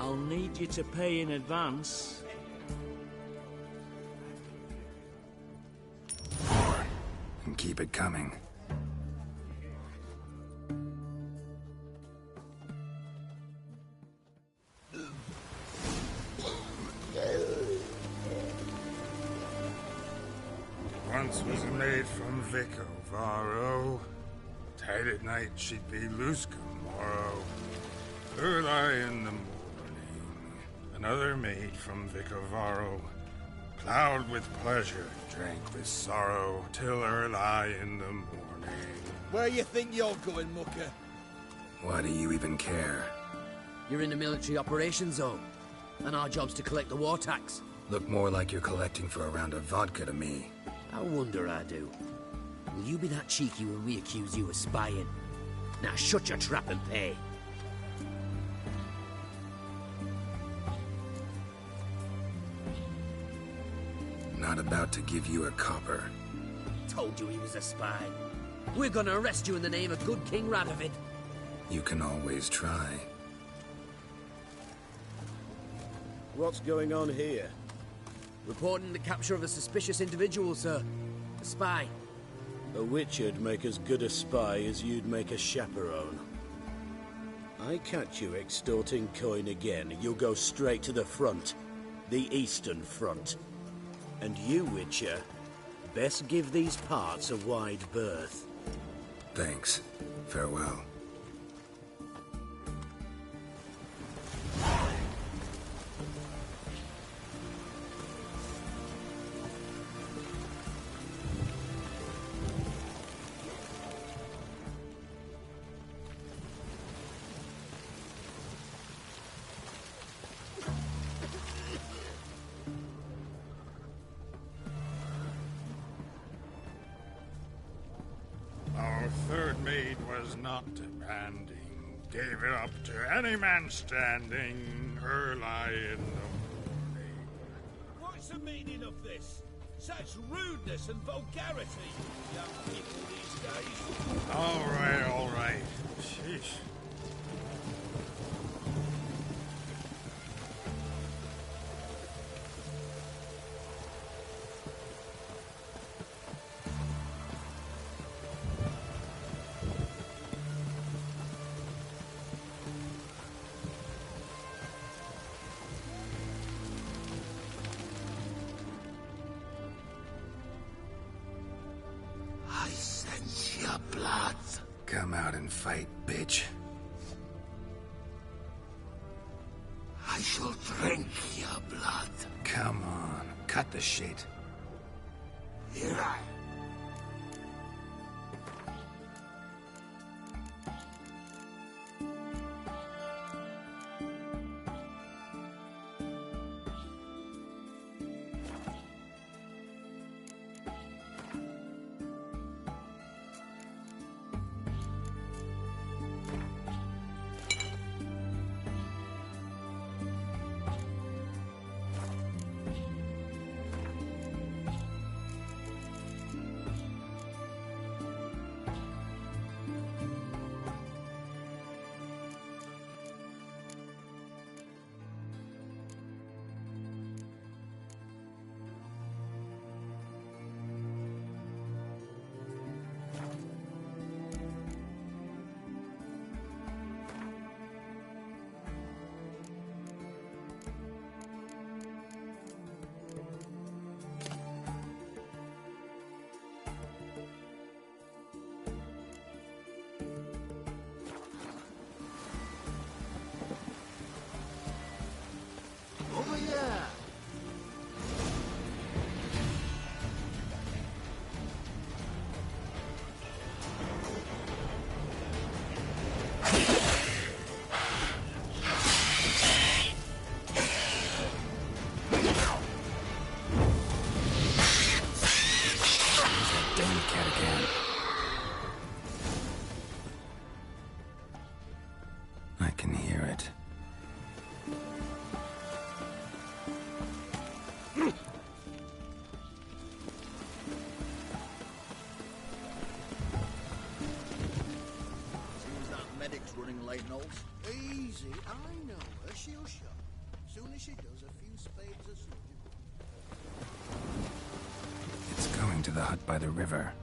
I'll need you to pay in advance. More. And keep it coming. Once was a maid from Vico, Varro. Tight at night she'd be loose tomorrow. Early in the morning, another maid from Vicovaro. Plowed with pleasure, drank with sorrow, till early in the morning. Where you think you're going, mucker? Why do you even care? You're in the military operations zone, and our job's to collect the war tax. Look more like you're collecting for a round of vodka to me. I wonder I do. Will you be that cheeky when we accuse you of spying? Now shut your trap and pay. Not about to give you a copper. Told you he was a spy. We're gonna arrest you in the name of good King Radovid. You can always try. What's going on here? Reporting the capture of a suspicious individual, sir. A spy. A witcher'd make as good a spy as you'd make a chaperone. I catch you extorting coin again, you'll go straight to the front. The Eastern Front. And you, Witcher, best give these parts a wide berth. Thanks. Farewell. Our third maid was not demanding, gave it up to any man standing, early in the morning. What's the meaning of this? Such rudeness and vulgarity, young people these days. All right. Sheesh. I sense your blood. Come out and fight, bitch. I shall drink your blood. Come on, cut the shit. Here I... Oh yeah! Damn cat again. I can hear it. running late, Knowles? Easy, I know her. She'll shut. Soon as she does, a few spades of soup. It's going to the hut by the river.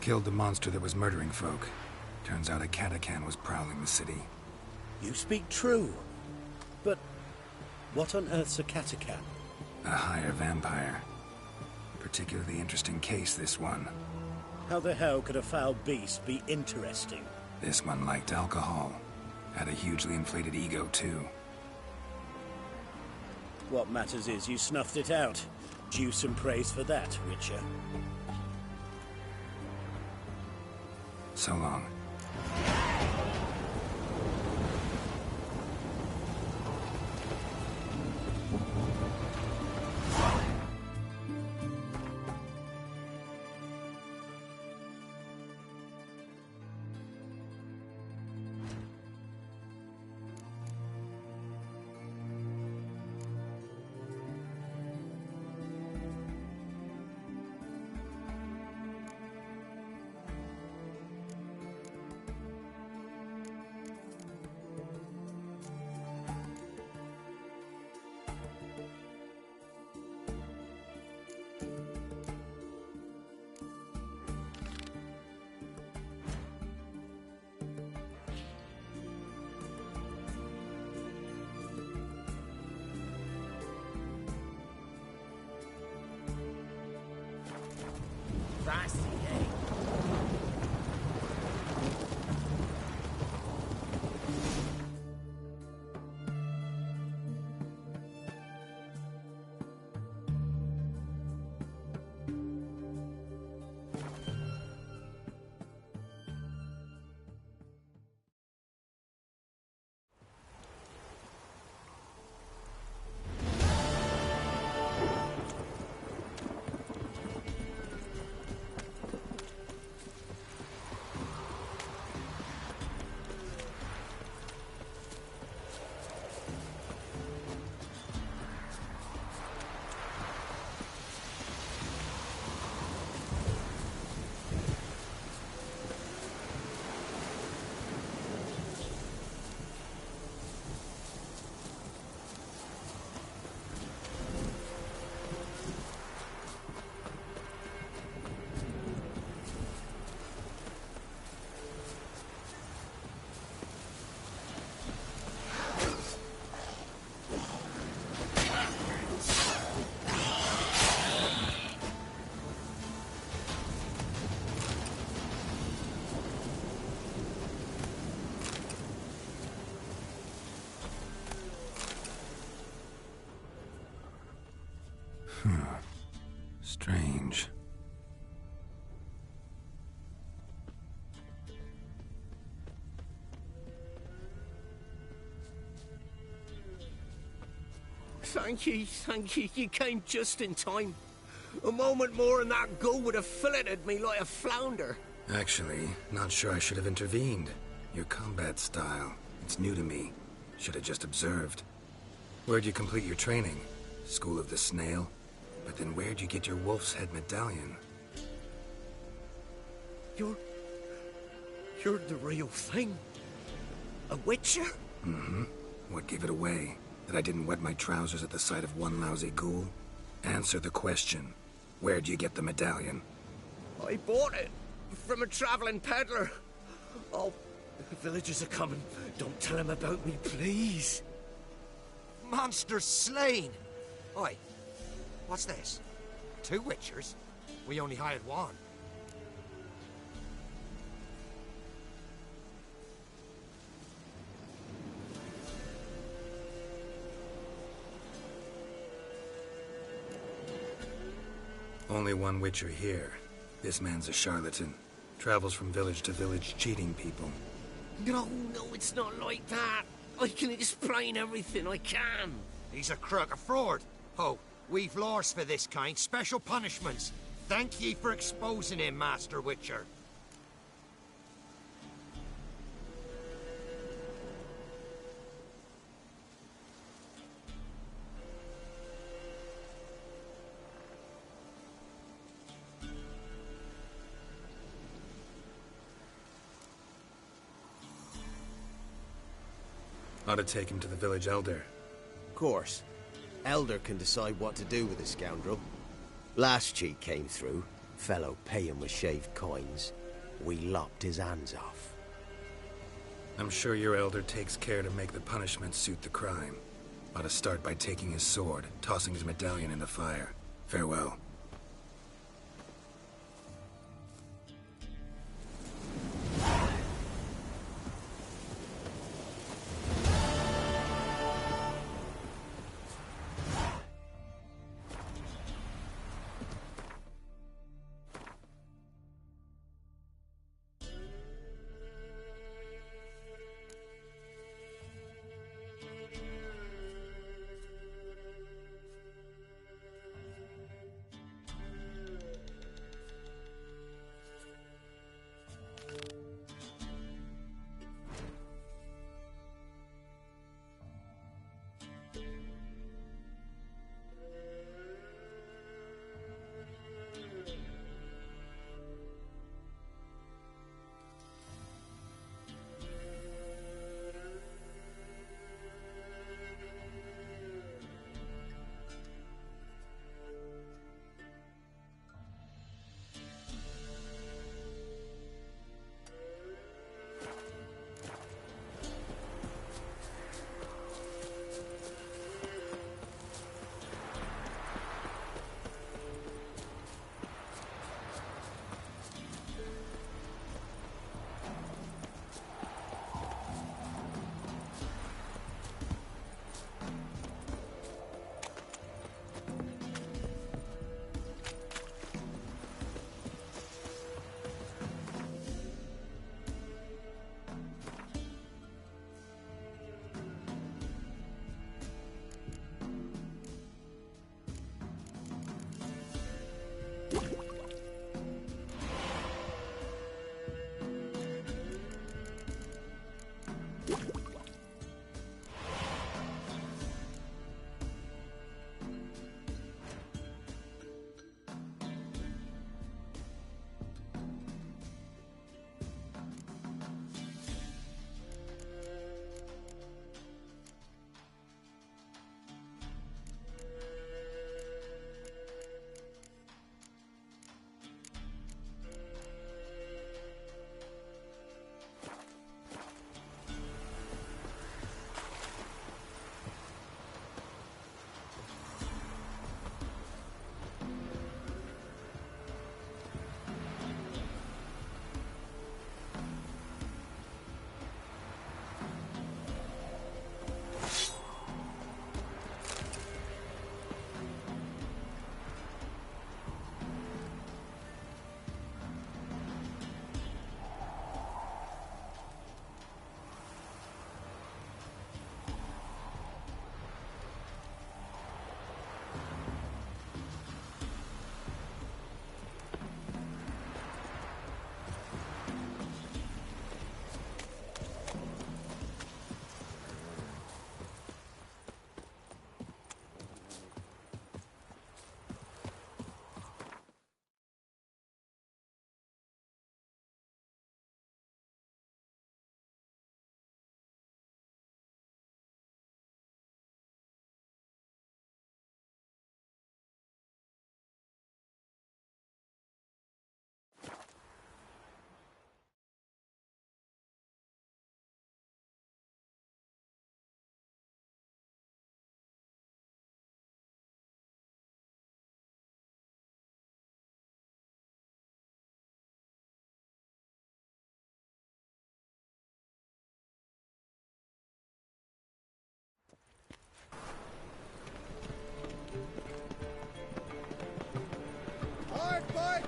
Killed the monster that was murdering folk. Turns out a Catacan was prowling the city. You speak true. But what on earth's a Catacan? A higher vampire. Particularly interesting case, this one. How the hell could a foul beast be interesting? This one liked alcohol. Had a hugely inflated ego, too. What matters is you snuffed it out. Due some praise for that, Witcher. So long. Fancy, eh? Strange. Thank you. You came just in time. A moment more and that gull would have filleted me like a flounder. Actually, not sure I should have intervened. Your combat style, it's new to me. Should have just observed. Where'd you complete your training? School of the Snail? But then where'd you get your wolf's head medallion? You're the real thing. A witcher? Mm-hmm. What gave it away? That I didn't wet my trousers at the sight of one lousy ghoul? Answer the question. Where'd you get the medallion? I bought it from a traveling peddler. Oh, the villagers are coming. Don't tell them about me, please. Monsters slain! Oi, what's this? 2 witchers? We only hired one. Only one witcher here. This man's a charlatan. Travels from village to village cheating people. No, it's not like that. I can explain everything, I can. He's a crook, a fraud. Oh, we've laws for this kind, special punishments. Thank ye for exposing him, Master Witcher. Ought to take him to the village elder. Of course. Elder can decide what to do with the scoundrel. Last cheat came through. Fellow pay him with shaved coins. We lopped his hands off. I'm sure your elder takes care to make the punishment suit the crime. Ought to start by taking his sword, tossing his medallion in the fire. Farewell.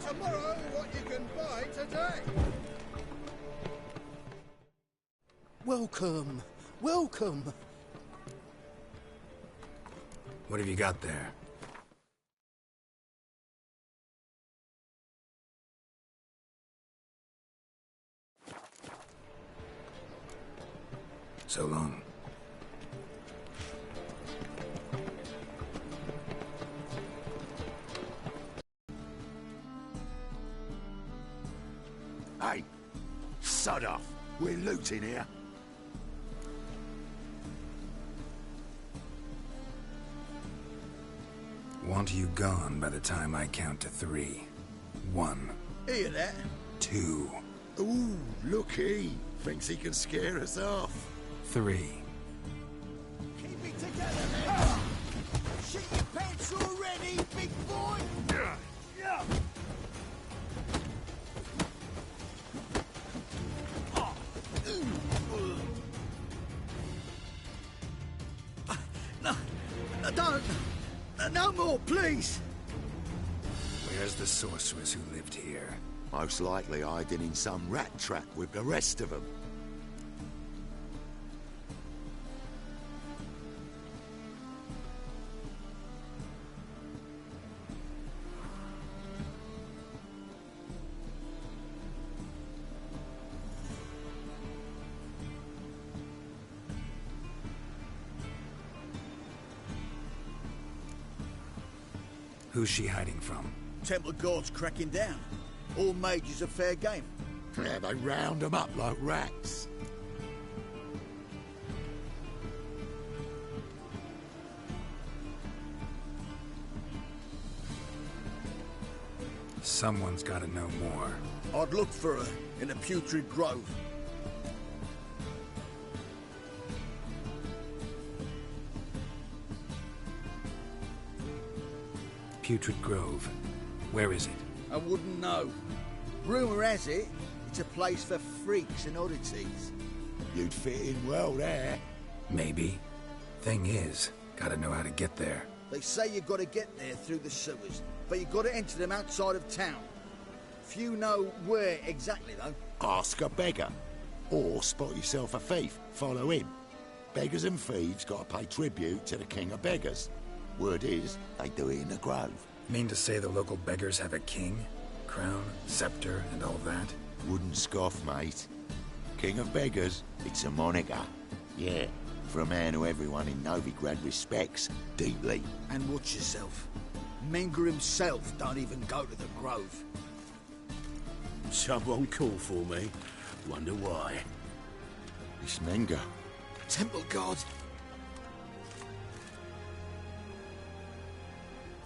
tomorrow what you can buy today. Welcome. Welcome. What have you got there? So long. Hey, sod off. We're looting here. Want you gone by the time I count to 3. 1. Hear that? 2. Ooh, looky. Thinks he can scare us off. 3. Keep it together, then. Shit your pants already, big boy. No, don't. No more, please. Where's the sorceress who lived here? Most likely hiding in some rat trap with the rest of them. Who's she hiding from? Temple Guard's cracking down. All mages are fair game. Yeah, they round them up like rats. Someone's got to know more. I'd look for her in the Putrid Grove. Putrid Grove. Where is it? I wouldn't know. Rumour has it, it's a place for freaks and oddities. You'd fit in well there. Maybe. Thing is, gotta know how to get there. They say you gotta get there through the sewers, but you gotta enter them outside of town. Few know where exactly, though. Ask a beggar. Or spot yourself a thief. Follow him. Beggars and thieves gotta pay tribute to the king of beggars. Word is, they do it in the grove. Mean to say the local beggars have a king? Crown, scepter, and all that? Wouldn't scoff, mate. King of beggars, it's a moniker. Yeah, for a man who everyone in Novigrad respects deeply. And watch yourself. Menger himself don't even go to the grove. Someone call for me. Wonder why. It's Menger. Temple Guard.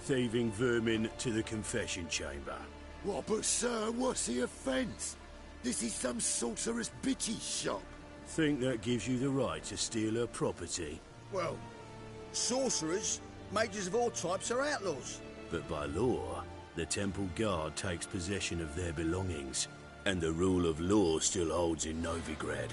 Thieving vermin to the confession chamber. What, but sir, what's the offence? This is some sorcerer's bitch's shop. Think that gives you the right to steal her property? Well, sorcerers, mages of all types are outlaws. But by law, the Temple Guard takes possession of their belongings, and the rule of law still holds in Novigrad.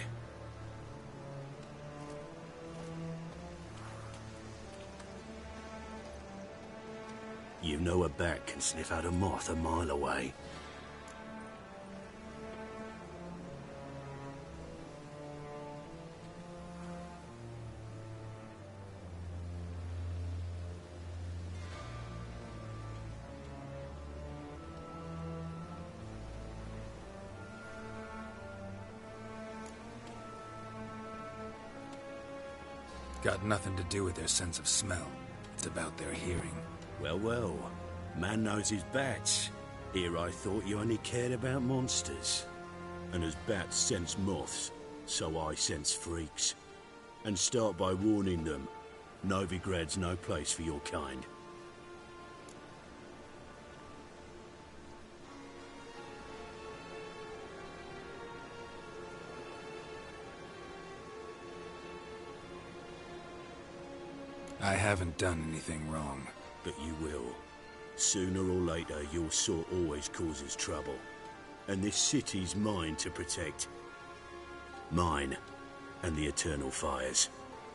You know a bat can sniff out a moth a mile away. Got nothing to do with their sense of smell. It's about their hearing. Well, well. Man knows his bats. Here I thought you only cared about monsters. And as bats sense moths, so I sense freaks. And start by warning them. Novigrad's no place for your kind. I haven't done anything wrong. But you will. Sooner or later, your sort always causes trouble. And this city's mine to protect. Mine. And the eternal fires.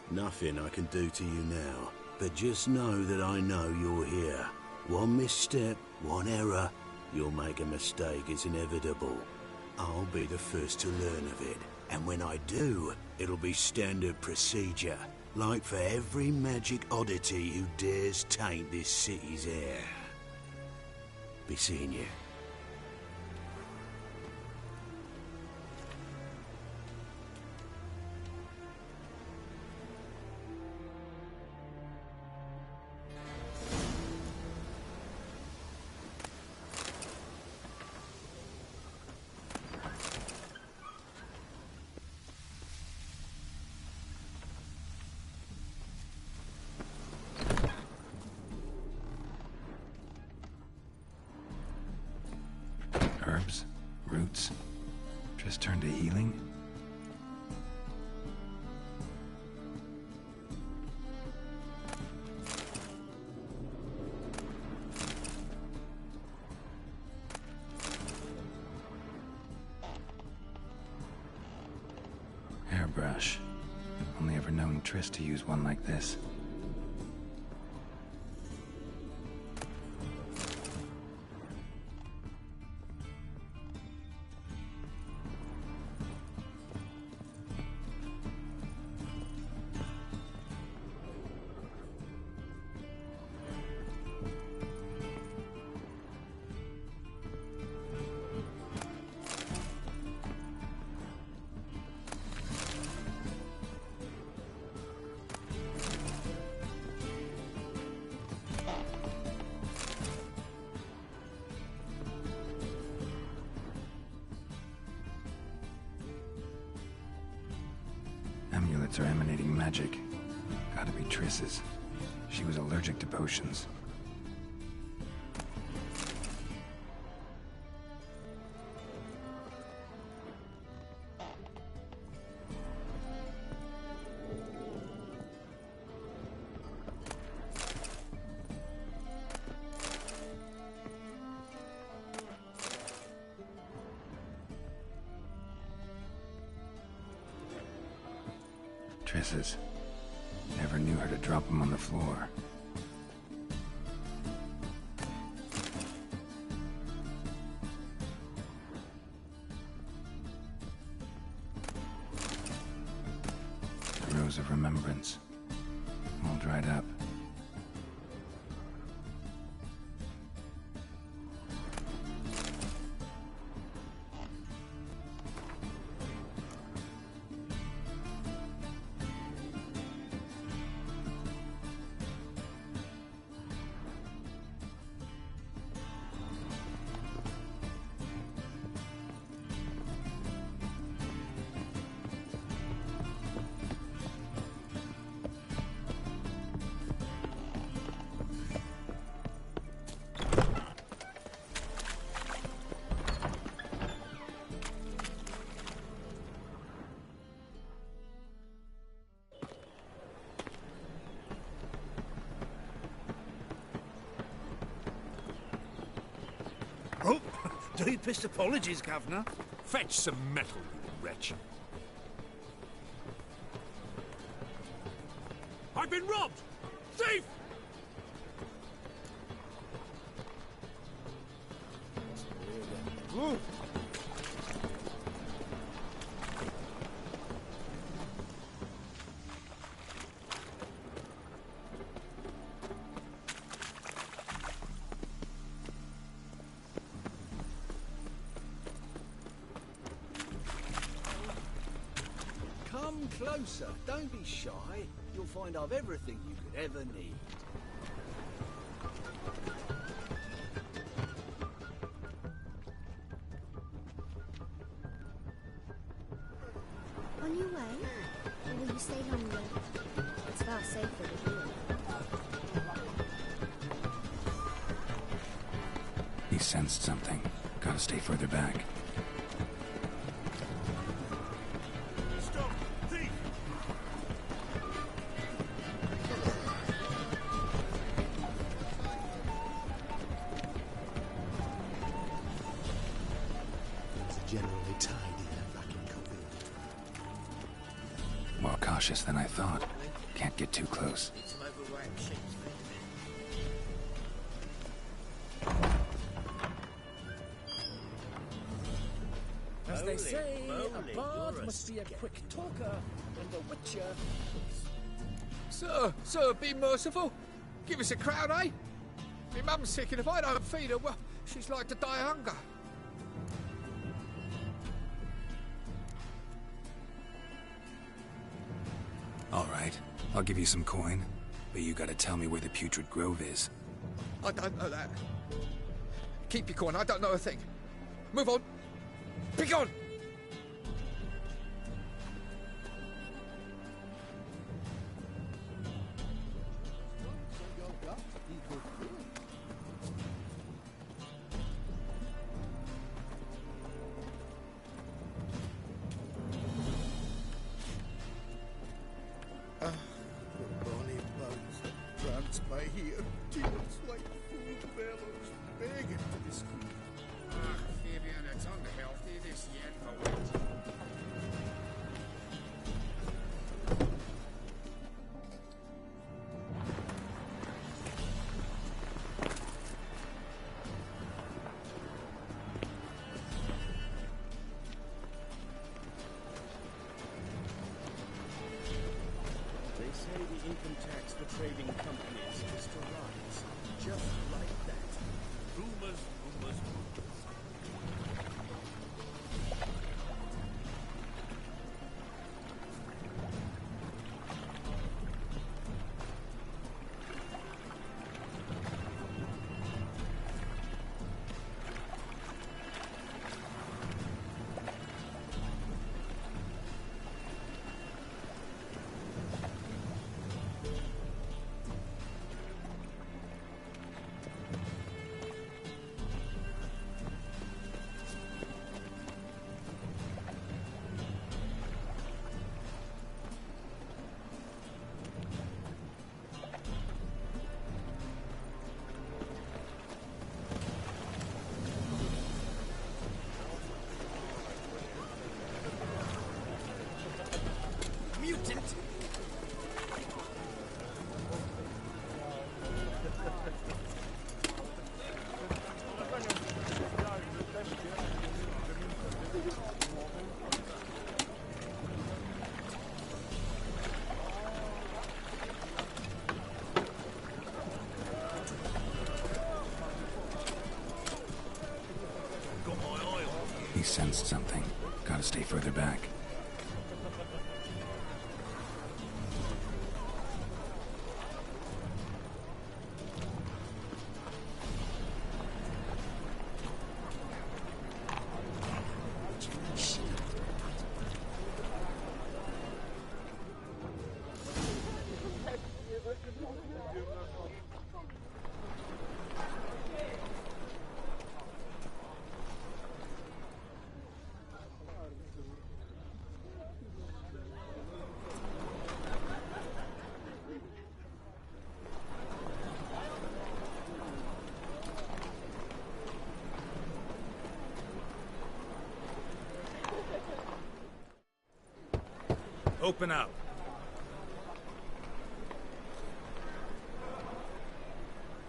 Nothing I can do to you now. But just know that I know you're here. One misstep, one error, You'll make a mistake, it's inevitable. I'll be the first to learn of it, and when I do, it'll be standard procedure, like for every magic oddity who dares taint this city's air. Be seeing you. Herbs, roots, just turn to healing? Hairbrush. Only ever known Triss to use one like this. Amulets are emanating magic. Gotta be Triss's. She was allergic to potions. Triss's. Never knew her to drop them on the floor. The Rose of Remembrance. All dried up. Oh, deepest apologies, Governor. Fetch some metal, you wretch. I've been robbed! Thief! Ooh. Come closer. Don't be shy. You'll find I've everything you could ever need. On your way? Or will you stay longer? It's far safer to here. He sensed something. Gotta stay further back. Stop! Thief! Things are generally tidier back in Covey. More cautious than I thought. Can't get too close. As they say, moly, a bard you're a must be a quick talker, and a witcher... Sir, be merciful. Give us a crown, eh? My mum's sick, and if I don't feed her, well, she's like to die of hunger. All right, I'll give you some coin, but you gotta tell me where the Putrid Grove is. I don't know that. Keep your coin, I don't know a thing. Move on. Be gone! Bonnie bugs that prance by here, tears like full bellows, begging to be squeezed. Ah, Fabian, it's unhealthy this yet for wet. They say the income tax for trading companies is to rise, just like that. Rumors, rumors, rumors. Mutant! He sensed something. Gotta stay further back. Open up.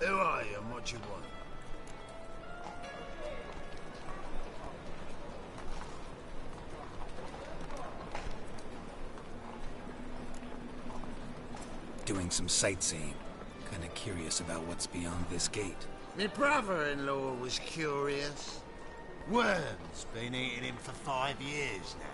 Who are you and what you want? Doing some sightseeing. Kinda curious about what's beyond this gate. My brother-in-law was curious. Worm's been eating him for 5 years now.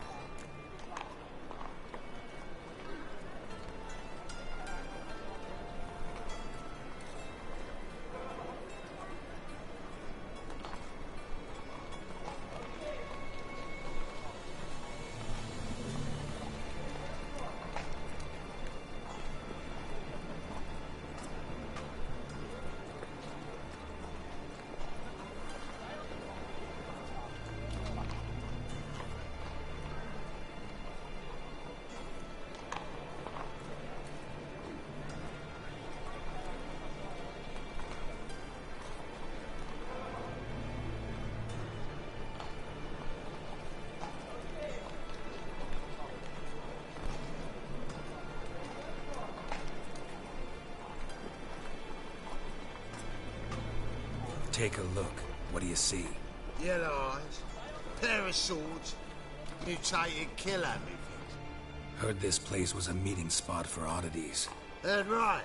Take a look. What do you see? Yellow eyes, pair of swords, Mutated killer, maybe. Heard this place was a meeting spot for oddities. Heard right.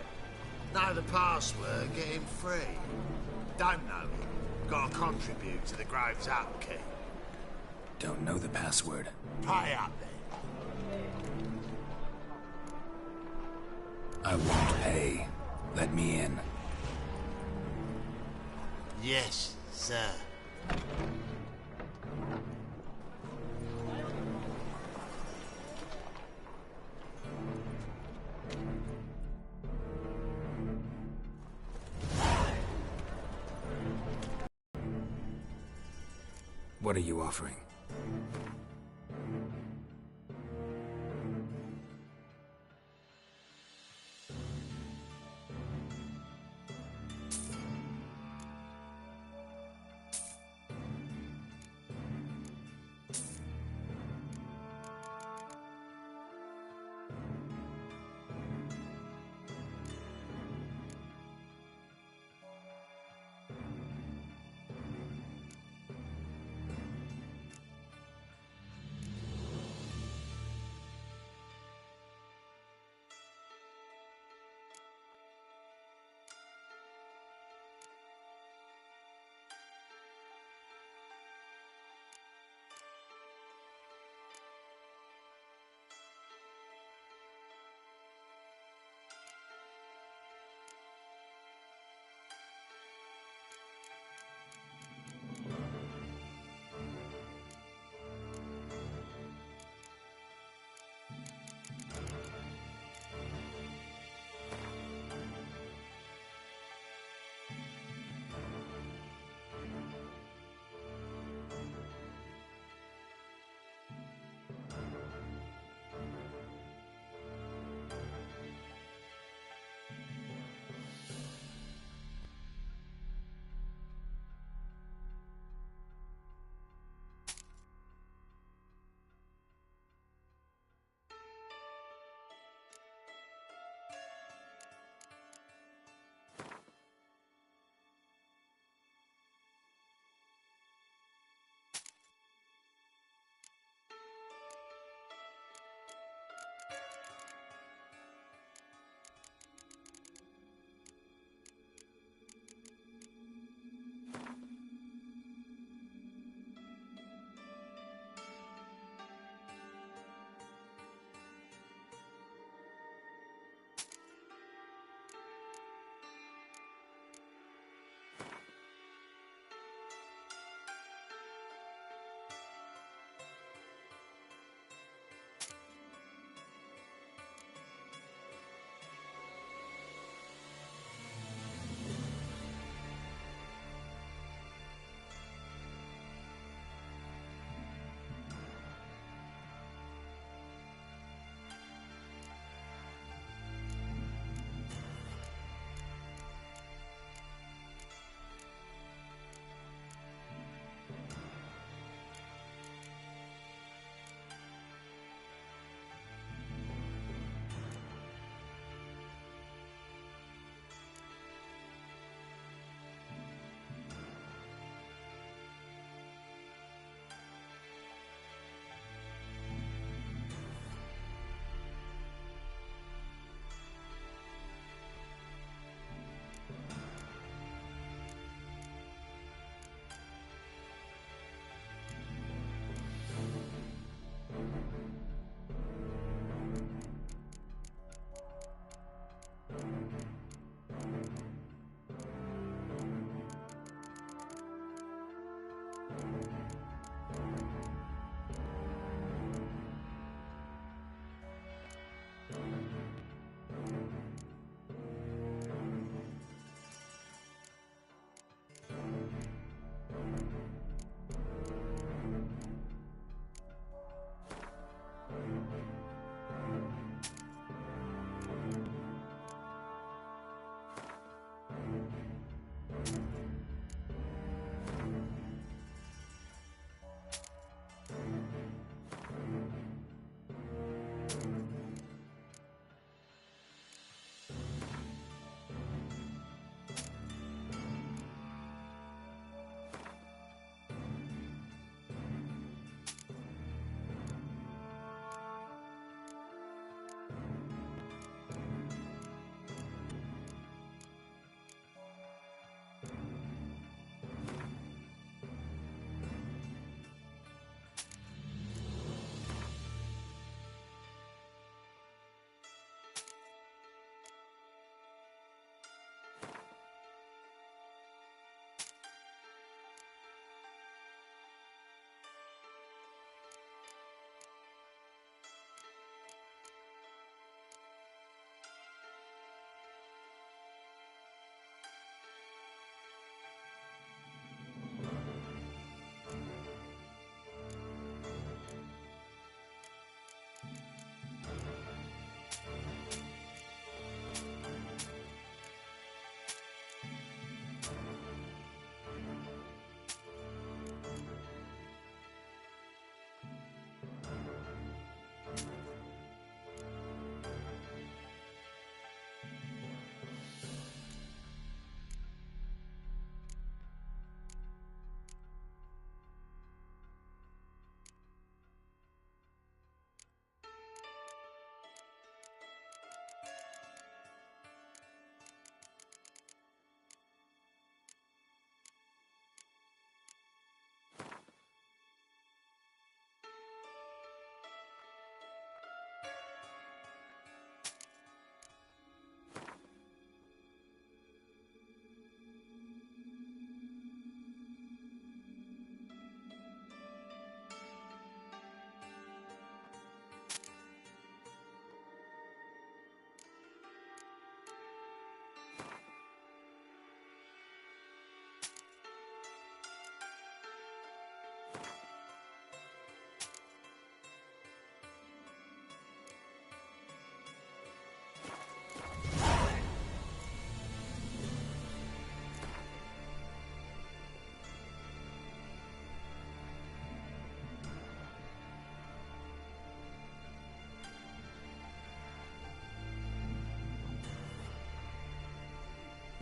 Know the password, get him free. Don't know him. Gotta contribute to the Grove's upkeep. Don't know the password. Pay up then. I won't pay. Let me in. Yes, sir. What are you offering?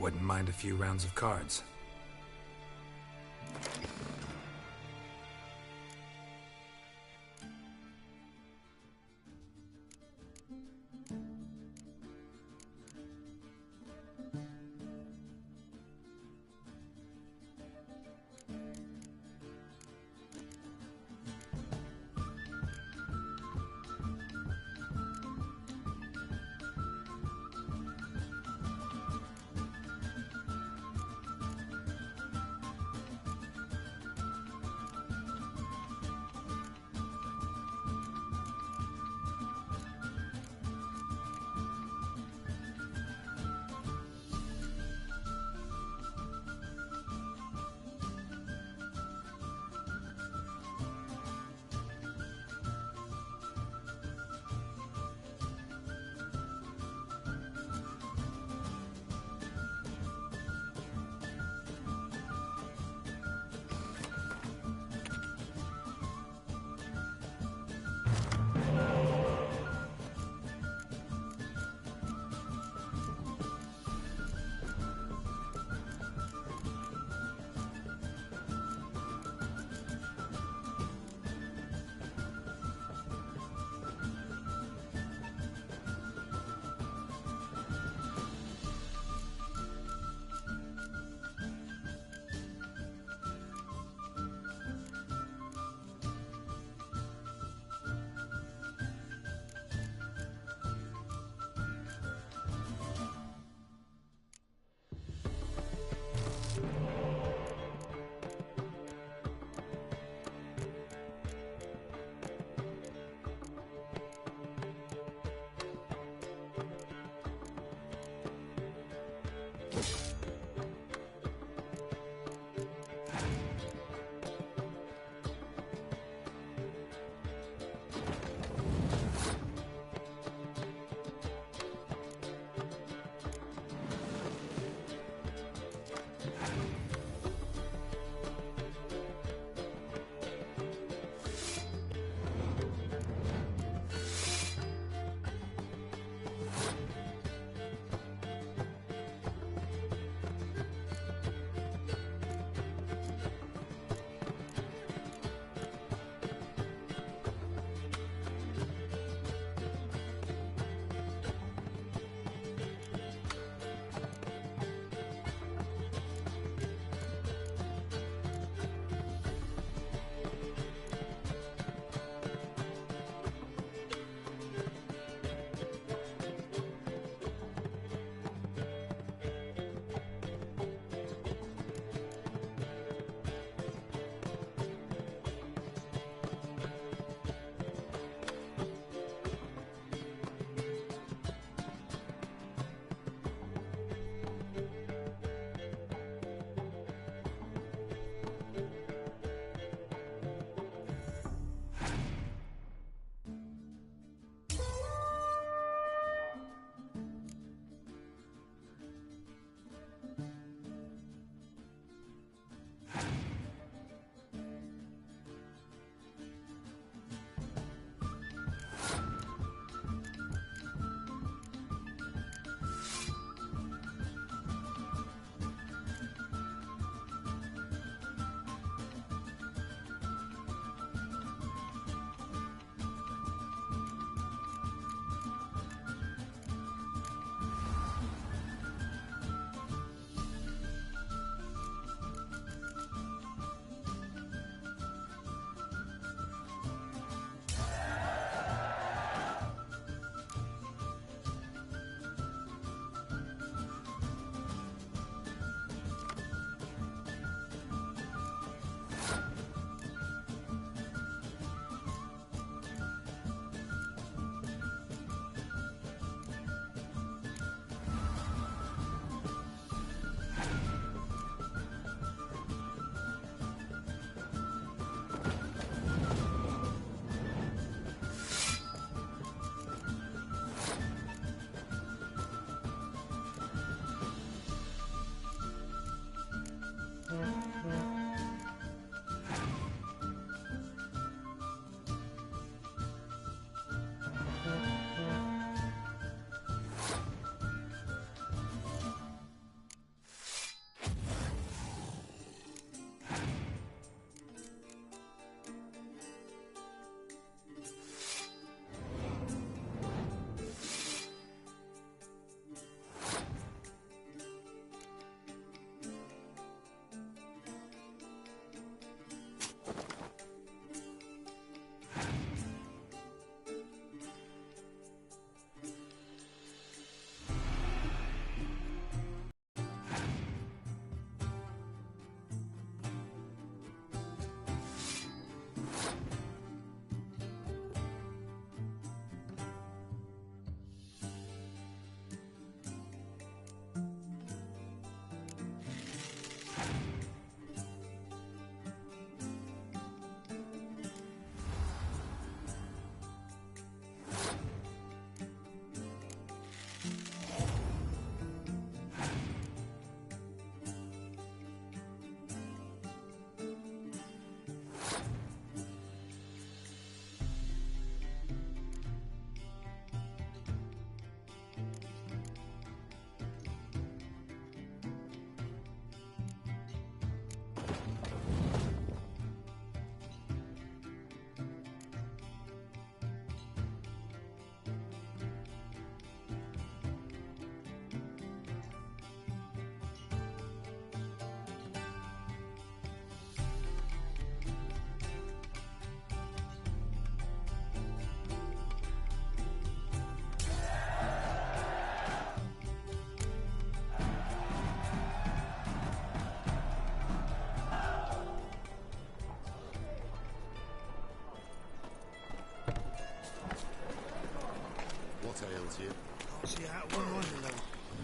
Wouldn't mind a few rounds of cards.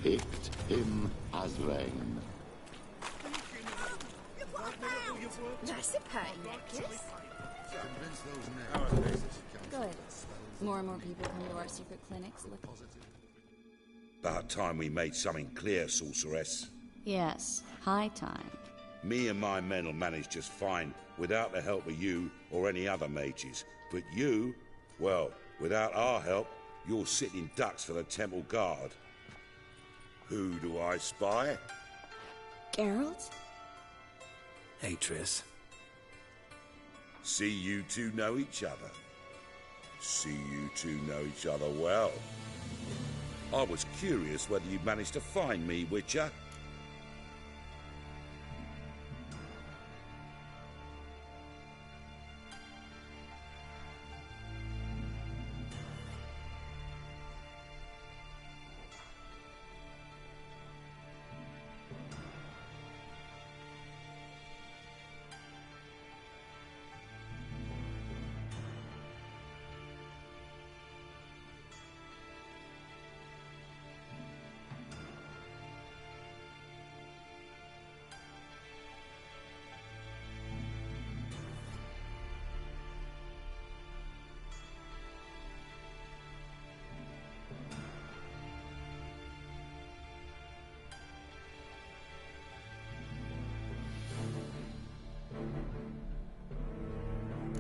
Picked him as rain. Nice a party necklace. Good. More and more people come to our secret clinics looking. About time we made something clear, sorceress. Yes, high time. Me and my men will manage just fine without the help of you or any other mages. But you, well, without our help, you're sitting ducks for the temple guard. Who do I spy? Geralt? Hey, Triss. See you two know each other. See you two know each other well. I was curious whether you managed to find me, Witcher.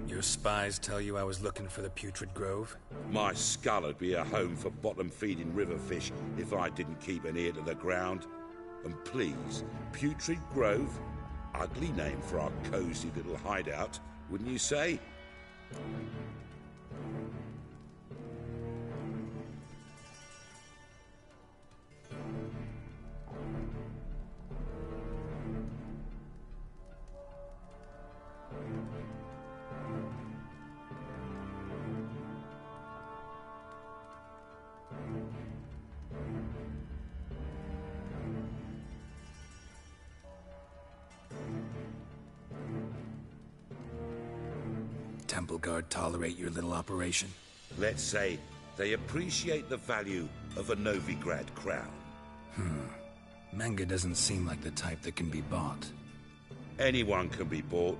Your spies tell you I was looking for the Putrid Grove? My skull would be a home for bottom-feeding river fish if I didn't keep an ear to the ground. And please, Putrid Grove? Ugly name for our cosy little hideout, wouldn't you say? Temple Guard tolerate your little operation? Let's say they appreciate the value of a Novigrad crown. Manga doesn't seem like the type that can be bought. Anyone can be bought.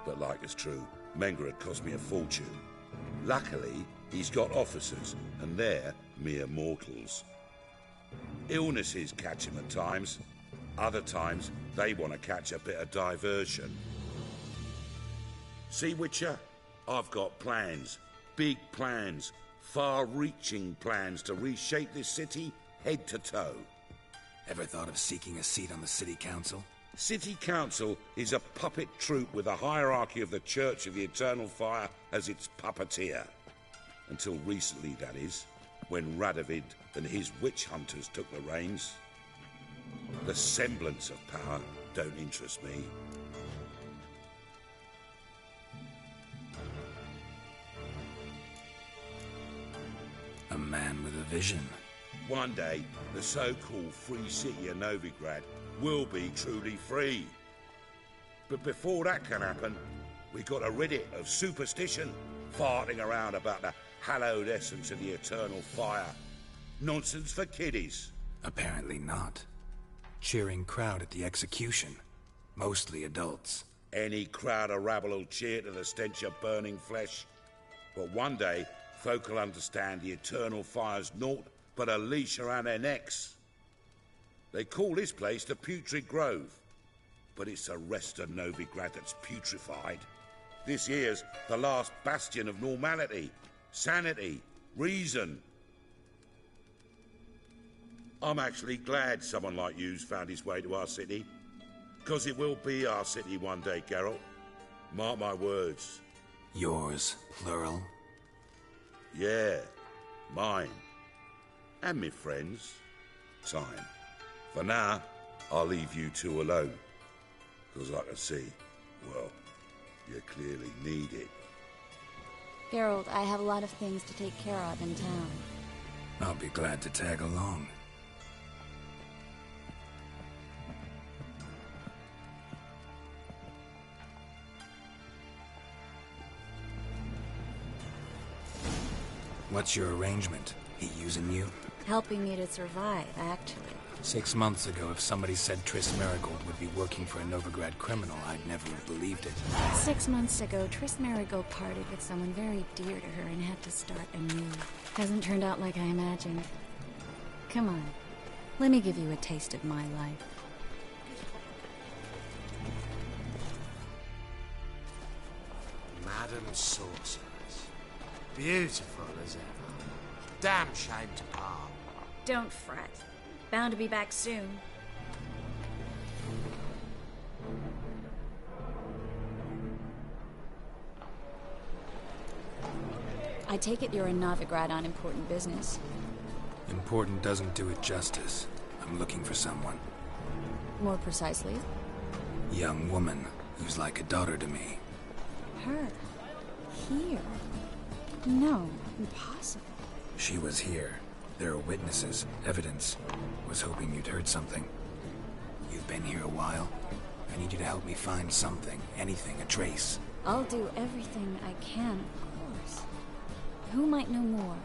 But like it's true, Menga had cost me a fortune. Luckily, he's got officers, and they're mere mortals. Illnesses catch him at times. Other times, they want to catch a bit of diversion. See, Witcher? I've got plans. Big plans. Far-reaching plans to reshape this city head to toe. Ever thought of seeking a seat on the city council? City council is a puppet troupe with a hierarchy of the Church of the Eternal Fire as its puppeteer. Until recently, that is, when Radovid and his witch hunters took the reins. The semblance of power don't interest me. A man with a vision. One day, the so-called free city of Novigrad will be truly free. But before that can happen, we got to rid it of superstition, farting around about the hallowed essence of the eternal fire. Nonsense for kiddies. Apparently not. Cheering crowd at the execution. Mostly adults. Any crowd of rabble will cheer to the stench of burning flesh. But one day, folk will understand the eternal fire's naught but a leash around their necks. They call this place the Putrid Grove, but it's the rest of Novigrad that's putrefied. This here's the last bastion of normality, sanity, reason. I'm actually glad someone like you's found his way to our city, because it will be our city one day, Geralt. Mark my words. Yours, plural? Yeah, mine. And me friends. Time. For now, I'll leave you two alone. Because I can see, well, you clearly need it. Geralt, I have a lot of things to take care of in town. I'll be glad to tag along. What's your arrangement? He using you? Helping me to survive, actually. 6 months ago, if somebody said Triss Marigold would be working for a Novigrad criminal, I'd never have believed it. 6 months ago, Triss Marigold parted with someone very dear to her and had to start anew. Hasn't turned out like I imagined. Come on, let me give you a taste of my life. Madam Sorceress. Beautiful as ever. Damn shame to part. Don't fret. Bound to be back soon. I take it you're in Novigrad on important business. Important doesn't do it justice. I'm looking for someone. More precisely? Young woman who's like a daughter to me. Her? Here? No, impossible. She was here. There are witnesses, evidence. Was hoping you'd heard something. You've been here a while. I need you to help me find something, anything, a trace. I'll do everything I can, of course. Who might know more?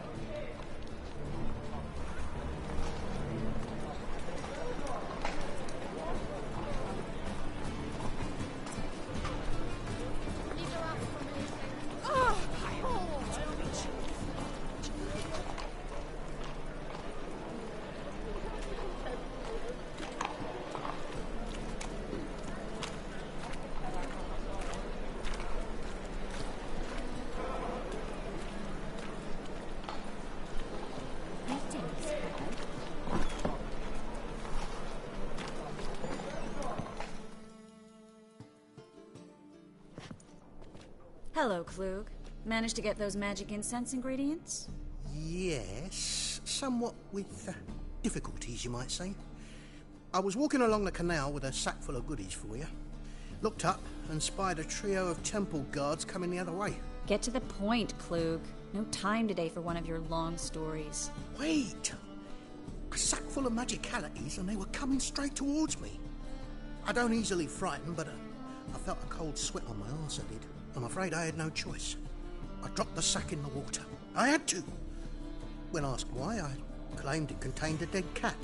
Hello, Klug. Managed to get those magic incense ingredients? Yes, somewhat with difficulties, you might say. I was walking along the canal with a sack full of goodies for you. Looked up and spied a trio of temple guards coming the other way. Get to the point, Klug. No time today for one of your long stories. Wait! A sack full of magicalities and they were coming straight towards me. I don't easily frighten, but I felt a cold sweat on my arse, I did. I'm afraid I had no choice. I dropped the sack in the water. I had to. When asked why, I claimed it contained a dead cat.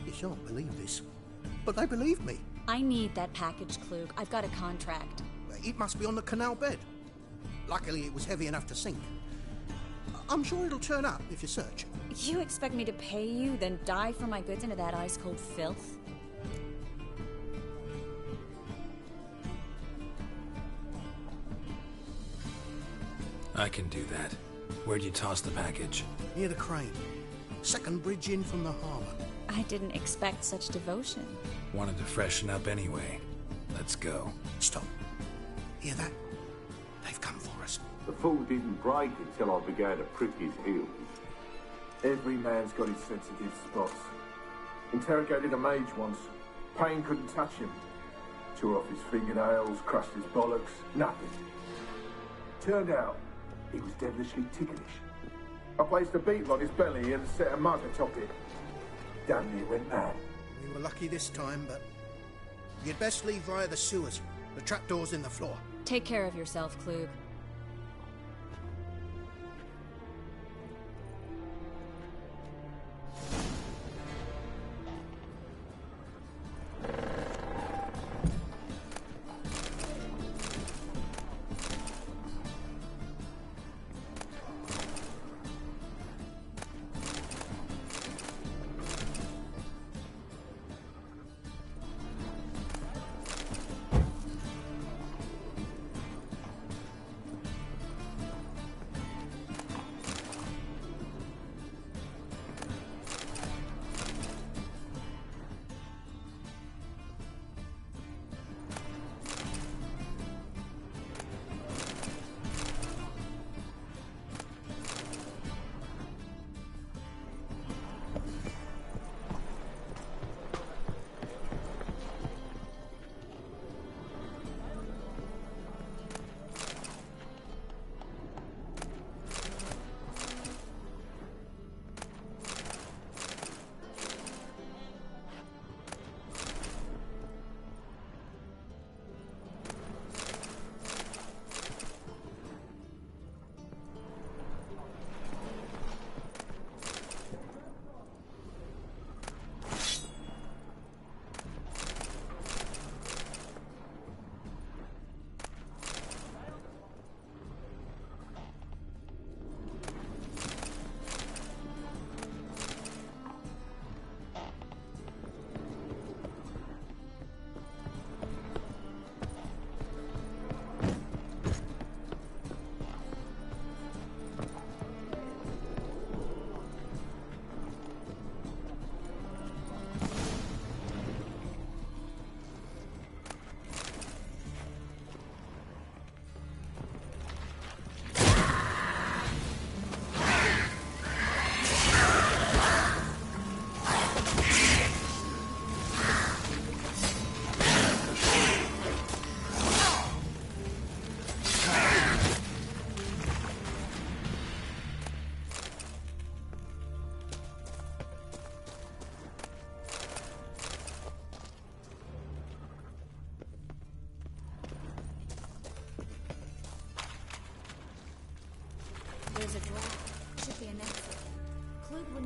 You shan't believe this, but they believed me. I need that package, Klug. I've got a contract. It must be on the canal bed. Luckily, it was heavy enough to sink. I'm sure it'll turn up if you search. You expect me to pay you, then dive for my goods into that ice-cold filth? I can do that. Where'd you toss the package? Near the crane. Second bridge in from the harbour. I didn't expect such devotion. Wanted to freshen up anyway. Let's go. Stop. Hear that? They've come for us. The fool didn't break until I began to prick his heels. Every man's got his sensitive spots. Interrogated a mage once. Pain couldn't touch him. Tore off his fingernails, crushed his bollocks, nothing. Turned out, he was devilishly ticklish. I placed a beetle on his belly and set a mug atop it. Damn near went mad. We were lucky this time, but you'd best leave via the sewers. The trapdoor's in the floor. Take care of yourself, Klug.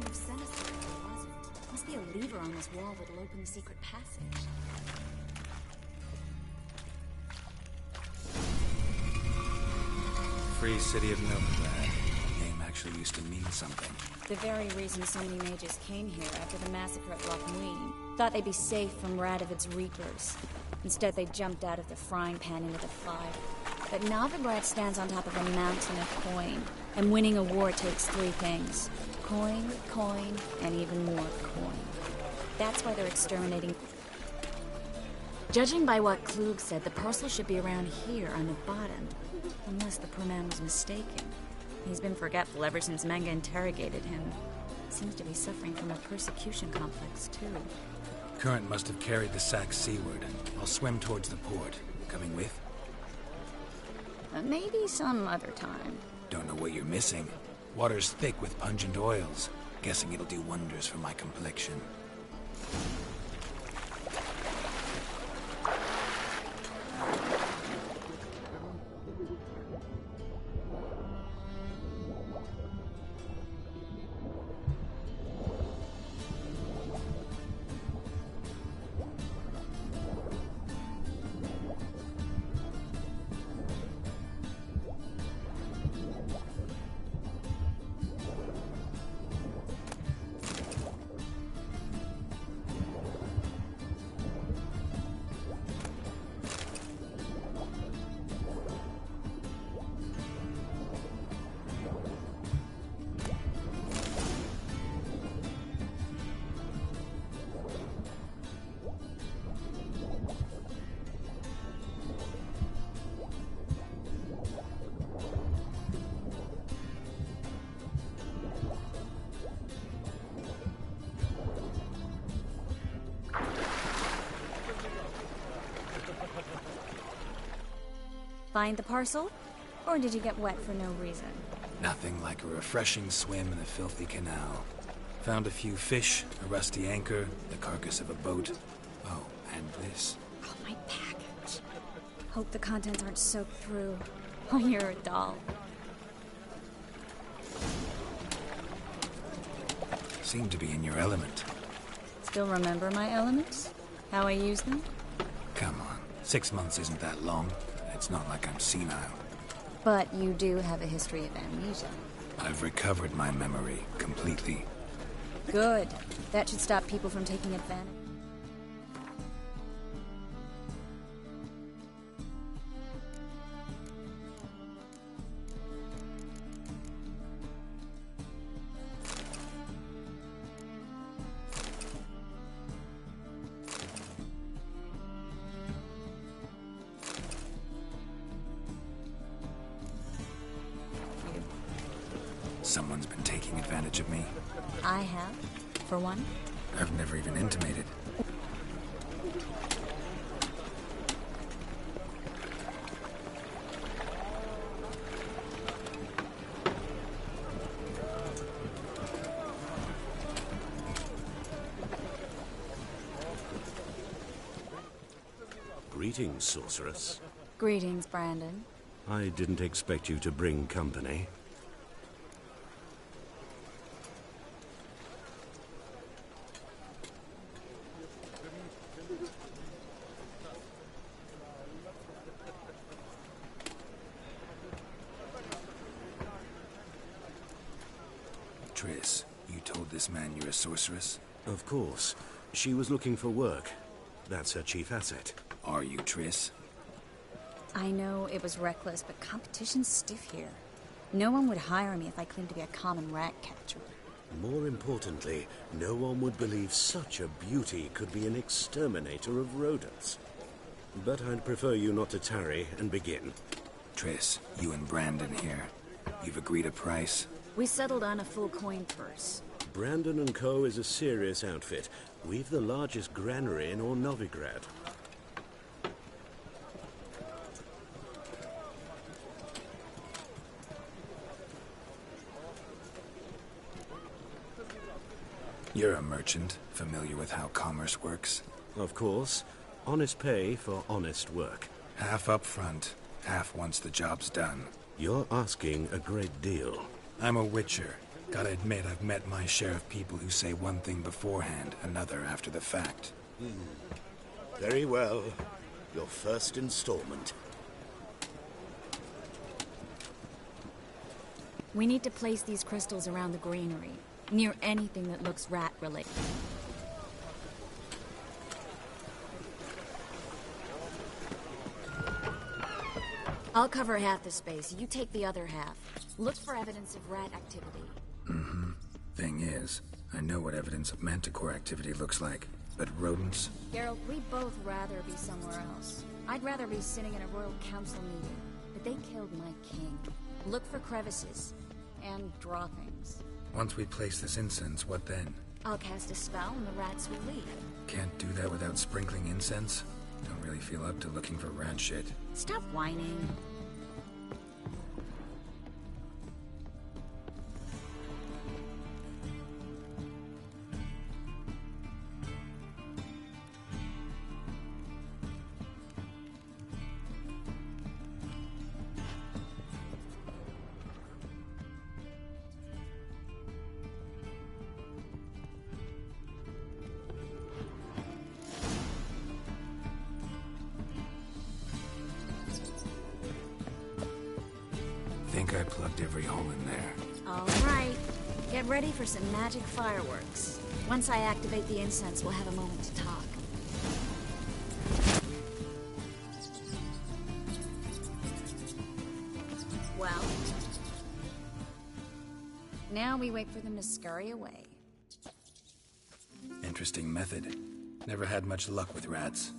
have sent us there if it wasn't. Must be a lever on this wall that'll open the secret passage. Free City of Novigrad. The name actually used to mean something. The very reason so many mages came here after the massacre at Loch Muin. Thought they'd be safe from Radovid's reapers. Instead, they jumped out of the frying pan into the fire. But Novigrad stands on top of a mountain of coin. And winning a war takes three things. Coin, coin, and even more coin. That's why they're exterminating... Judging by what Klug said, the parcel should be around here on the bottom. Unless the poor man was mistaken. He's been forgetful ever since Manga interrogated him. Seems to be suffering from a persecution complex, too. Current must have carried the sack seaward. I'll swim towards the port. Coming with? Maybe some other time. Don't know what you're missing. Water's thick with pungent oils. Guessing it'll do wonders for my complexion. Find the parcel? Or did you get wet for no reason? Nothing like a refreshing swim in the filthy canal. Found a few fish, a rusty anchor, the carcass of a boat. Oh, and this. Oh, my package. Hope the contents aren't soaked through. Oh, you're a doll. Seem to be in your element. Still remember my elements? How I use them? Come on. 6 months isn't that long. It's not like I'm senile. But you do have a history of amnesia. I've recovered my memory completely. Good. That should stop people from taking advantage. Someone's been taking advantage of me. I have, for one. I've never even intimated. Greetings, sorceress. Greetings, Brandon. I didn't expect you to bring company. Triss, you told this man you're a sorceress? Of course. She was looking for work. That's her chief asset. Are you, Triss? I know it was reckless, but competition's stiff here. No one would hire me if I claimed to be a common rat catcher. More importantly, no one would believe such a beauty could be an exterminator of rodents. But I'd prefer you not to tarry and begin. Triss, you and Brandon here. You've agreed a price? We settled on a full coin purse. Brandon & Co. is a serious outfit. We've the largest granary in all Novigrad. You're a merchant, familiar with how commerce works? Of course. Honest pay for honest work. Half up front, half once the job's done. You're asking a great deal. I'm a witcher. Gotta admit, I've met my share of people who say one thing beforehand, another after the fact. Very well. Your first installment. We need to place these crystals around the granary, near anything that looks rat-related. I'll cover half the space, you take the other half. Look for evidence of rat activity. Mm-hmm. Thing is, I know what evidence of manticore activity looks like, but rodents? Geralt, we'd both rather be somewhere else. I'd rather be sitting in a royal council meeting, but they killed my king. Look for crevices, and droppings. Once we place this incense, what then? I'll cast a spell and the rats will leave. Can't do that without sprinkling incense? Don't really feel up to looking for rat shit. Stop whining. Think I plugged every hole in there. All right. Get ready for some magic fireworks. Once I activate the incense, we'll have a moment to talk. Well, now we wait for them to scurry away. Interesting method. Never had much luck with rats.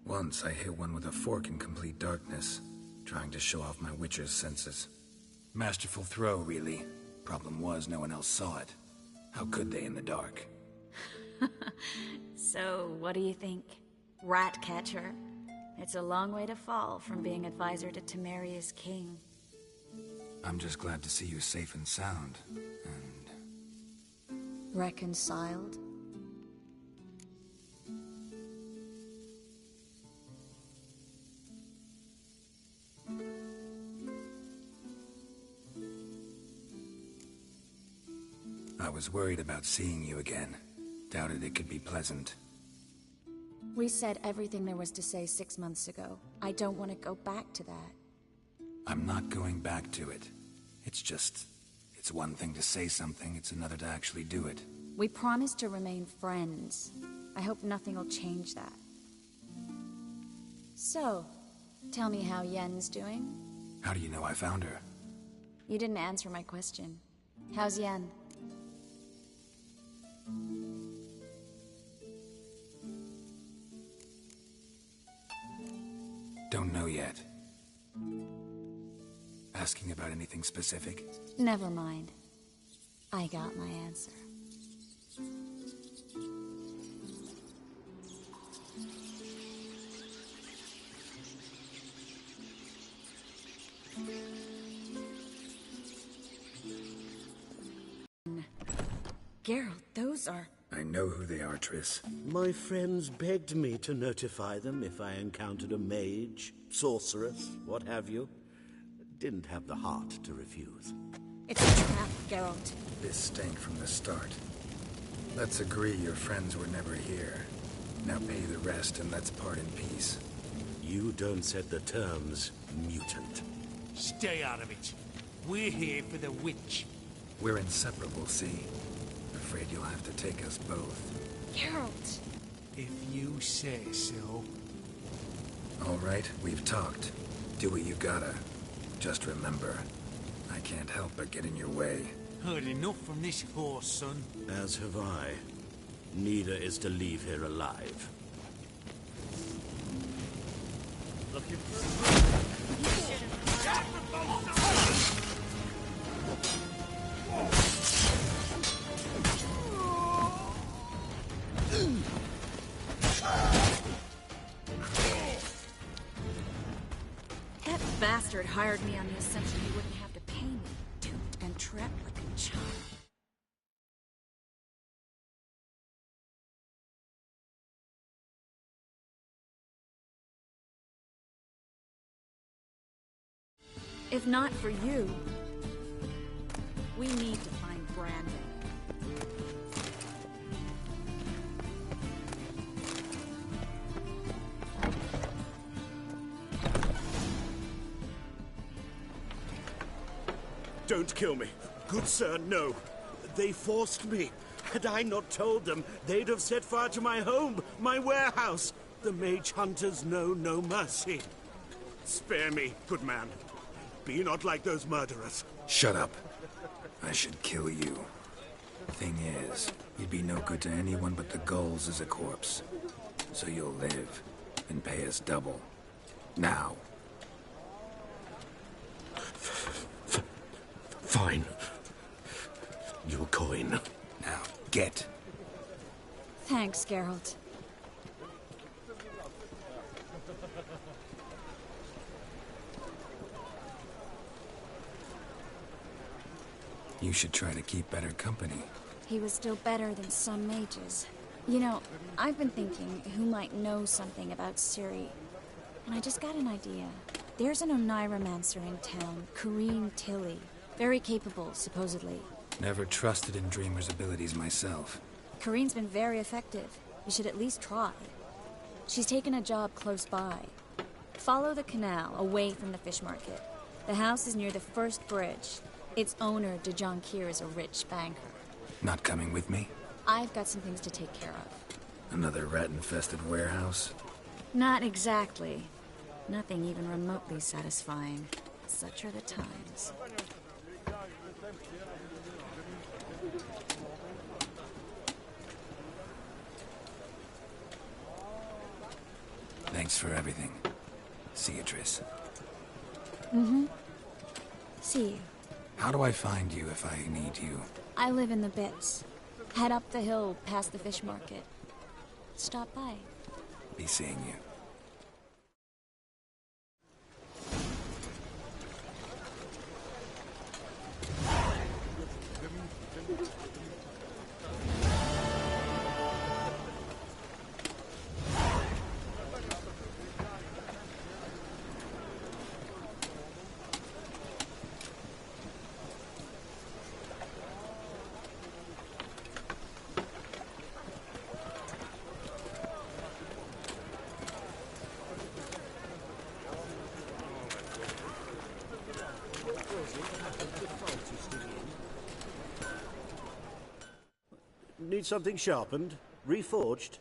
Once I hit one with a fork in complete darkness, trying to show off my witcher's senses. Masterful throw, really. Problem was, no one else saw it. How could they in the dark? So, what do you think? Rat catcher? It's a long way to fall from being advisor to Temeria's king. I'm just glad to see you safe and sound. And... Reconciled? I was worried about seeing you again. Doubted it could be pleasant. We said everything there was to say 6 months ago. I don't want to go back to that. I'm not going back to it. It's just... it's one thing to say something, it's another to actually do it. We promised to remain friends. I hope nothing will change that. So, tell me how Yen's doing? How do you know I found her? You didn't answer my question. How's Yen? Don't know yet. Asking about anything specific? Never mind. I got my answer. Geralt, those are... I know who they are, Triss. My friends begged me to notify them if I encountered a mage, sorceress, what have you. Didn't have the heart to refuse. It's a trap, Geralt. This stank from the start. Let's agree your friends were never here. Now pay the rest and let's part in peace. You don't set the terms, mutant. Stay out of it. We're here for the witch. We're inseparable, see? Afraid you'll have to take us both. Geralt! If you say so. All right, we've talked. Do what you gotta. Just remember, I can't help but get in your way. Heard enough from this horse, son. As have I. Neither is to leave here alive. Looking for... That bastard hired me on the assumption he wouldn't have to pay me. Duped and trapped like a child. If not for you, we need to find Brandon. Don't kill me. Good sir, no. They forced me. Had I not told them, they'd have set fire to my home, my warehouse. The mage hunters know no mercy. Spare me, good man. Be not like those murderers. Shut up. I should kill you. Thing is, you'd be no good to anyone but the gulls as a corpse. So you'll live and pay us double. Now. Fine. Your coin. Now, get. Thanks, Geralt. You should try to keep better company. He was still better than some mages. You know, I've been thinking who might know something about Ciri. And I just got an idea. There's an Oneiromancer in town, Corrine Tilly. Very capable, supposedly. Never trusted in Dreamer's abilities myself. Corrine's been very effective. You should at least try. She's taken a job close by. Follow the canal, away from the fish market. The house is near the first bridge. Its owner, de Jonquier, is a rich banker. Not coming with me? I've got some things to take care of. Another rat-infested warehouse? Not exactly. Nothing even remotely satisfying. Such are the times. Thanks for everything. See you, Triss. Mm-hmm. See you. How do I find you if I need you? I live in the Bits. Head up the hill past the fish market. Stop by. Be seeing you. Need something sharpened? Reforged?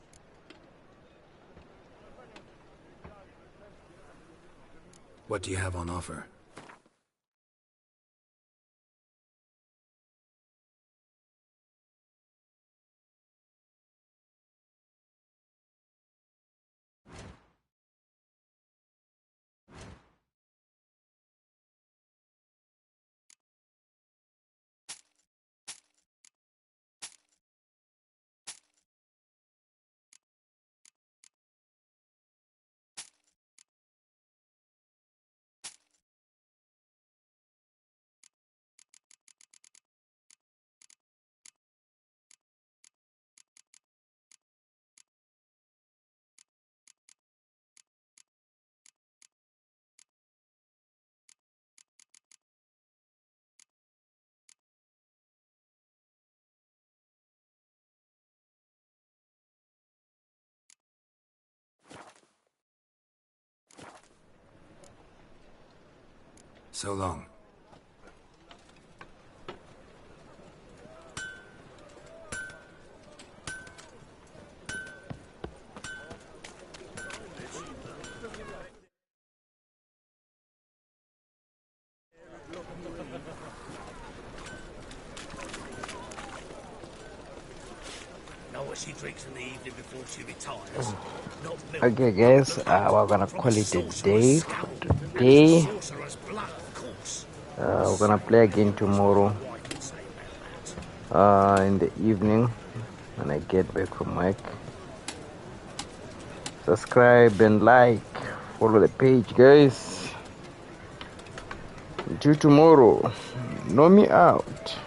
What do you have on offer? So long. Know what she drinks in the evening before she retires? Not milk. Okay guys, we're gonna call it a day for today. We're gonna play again tomorrow in the evening when I get back from work. Subscribe and like, follow the page guys. Until tomorrow, know me out.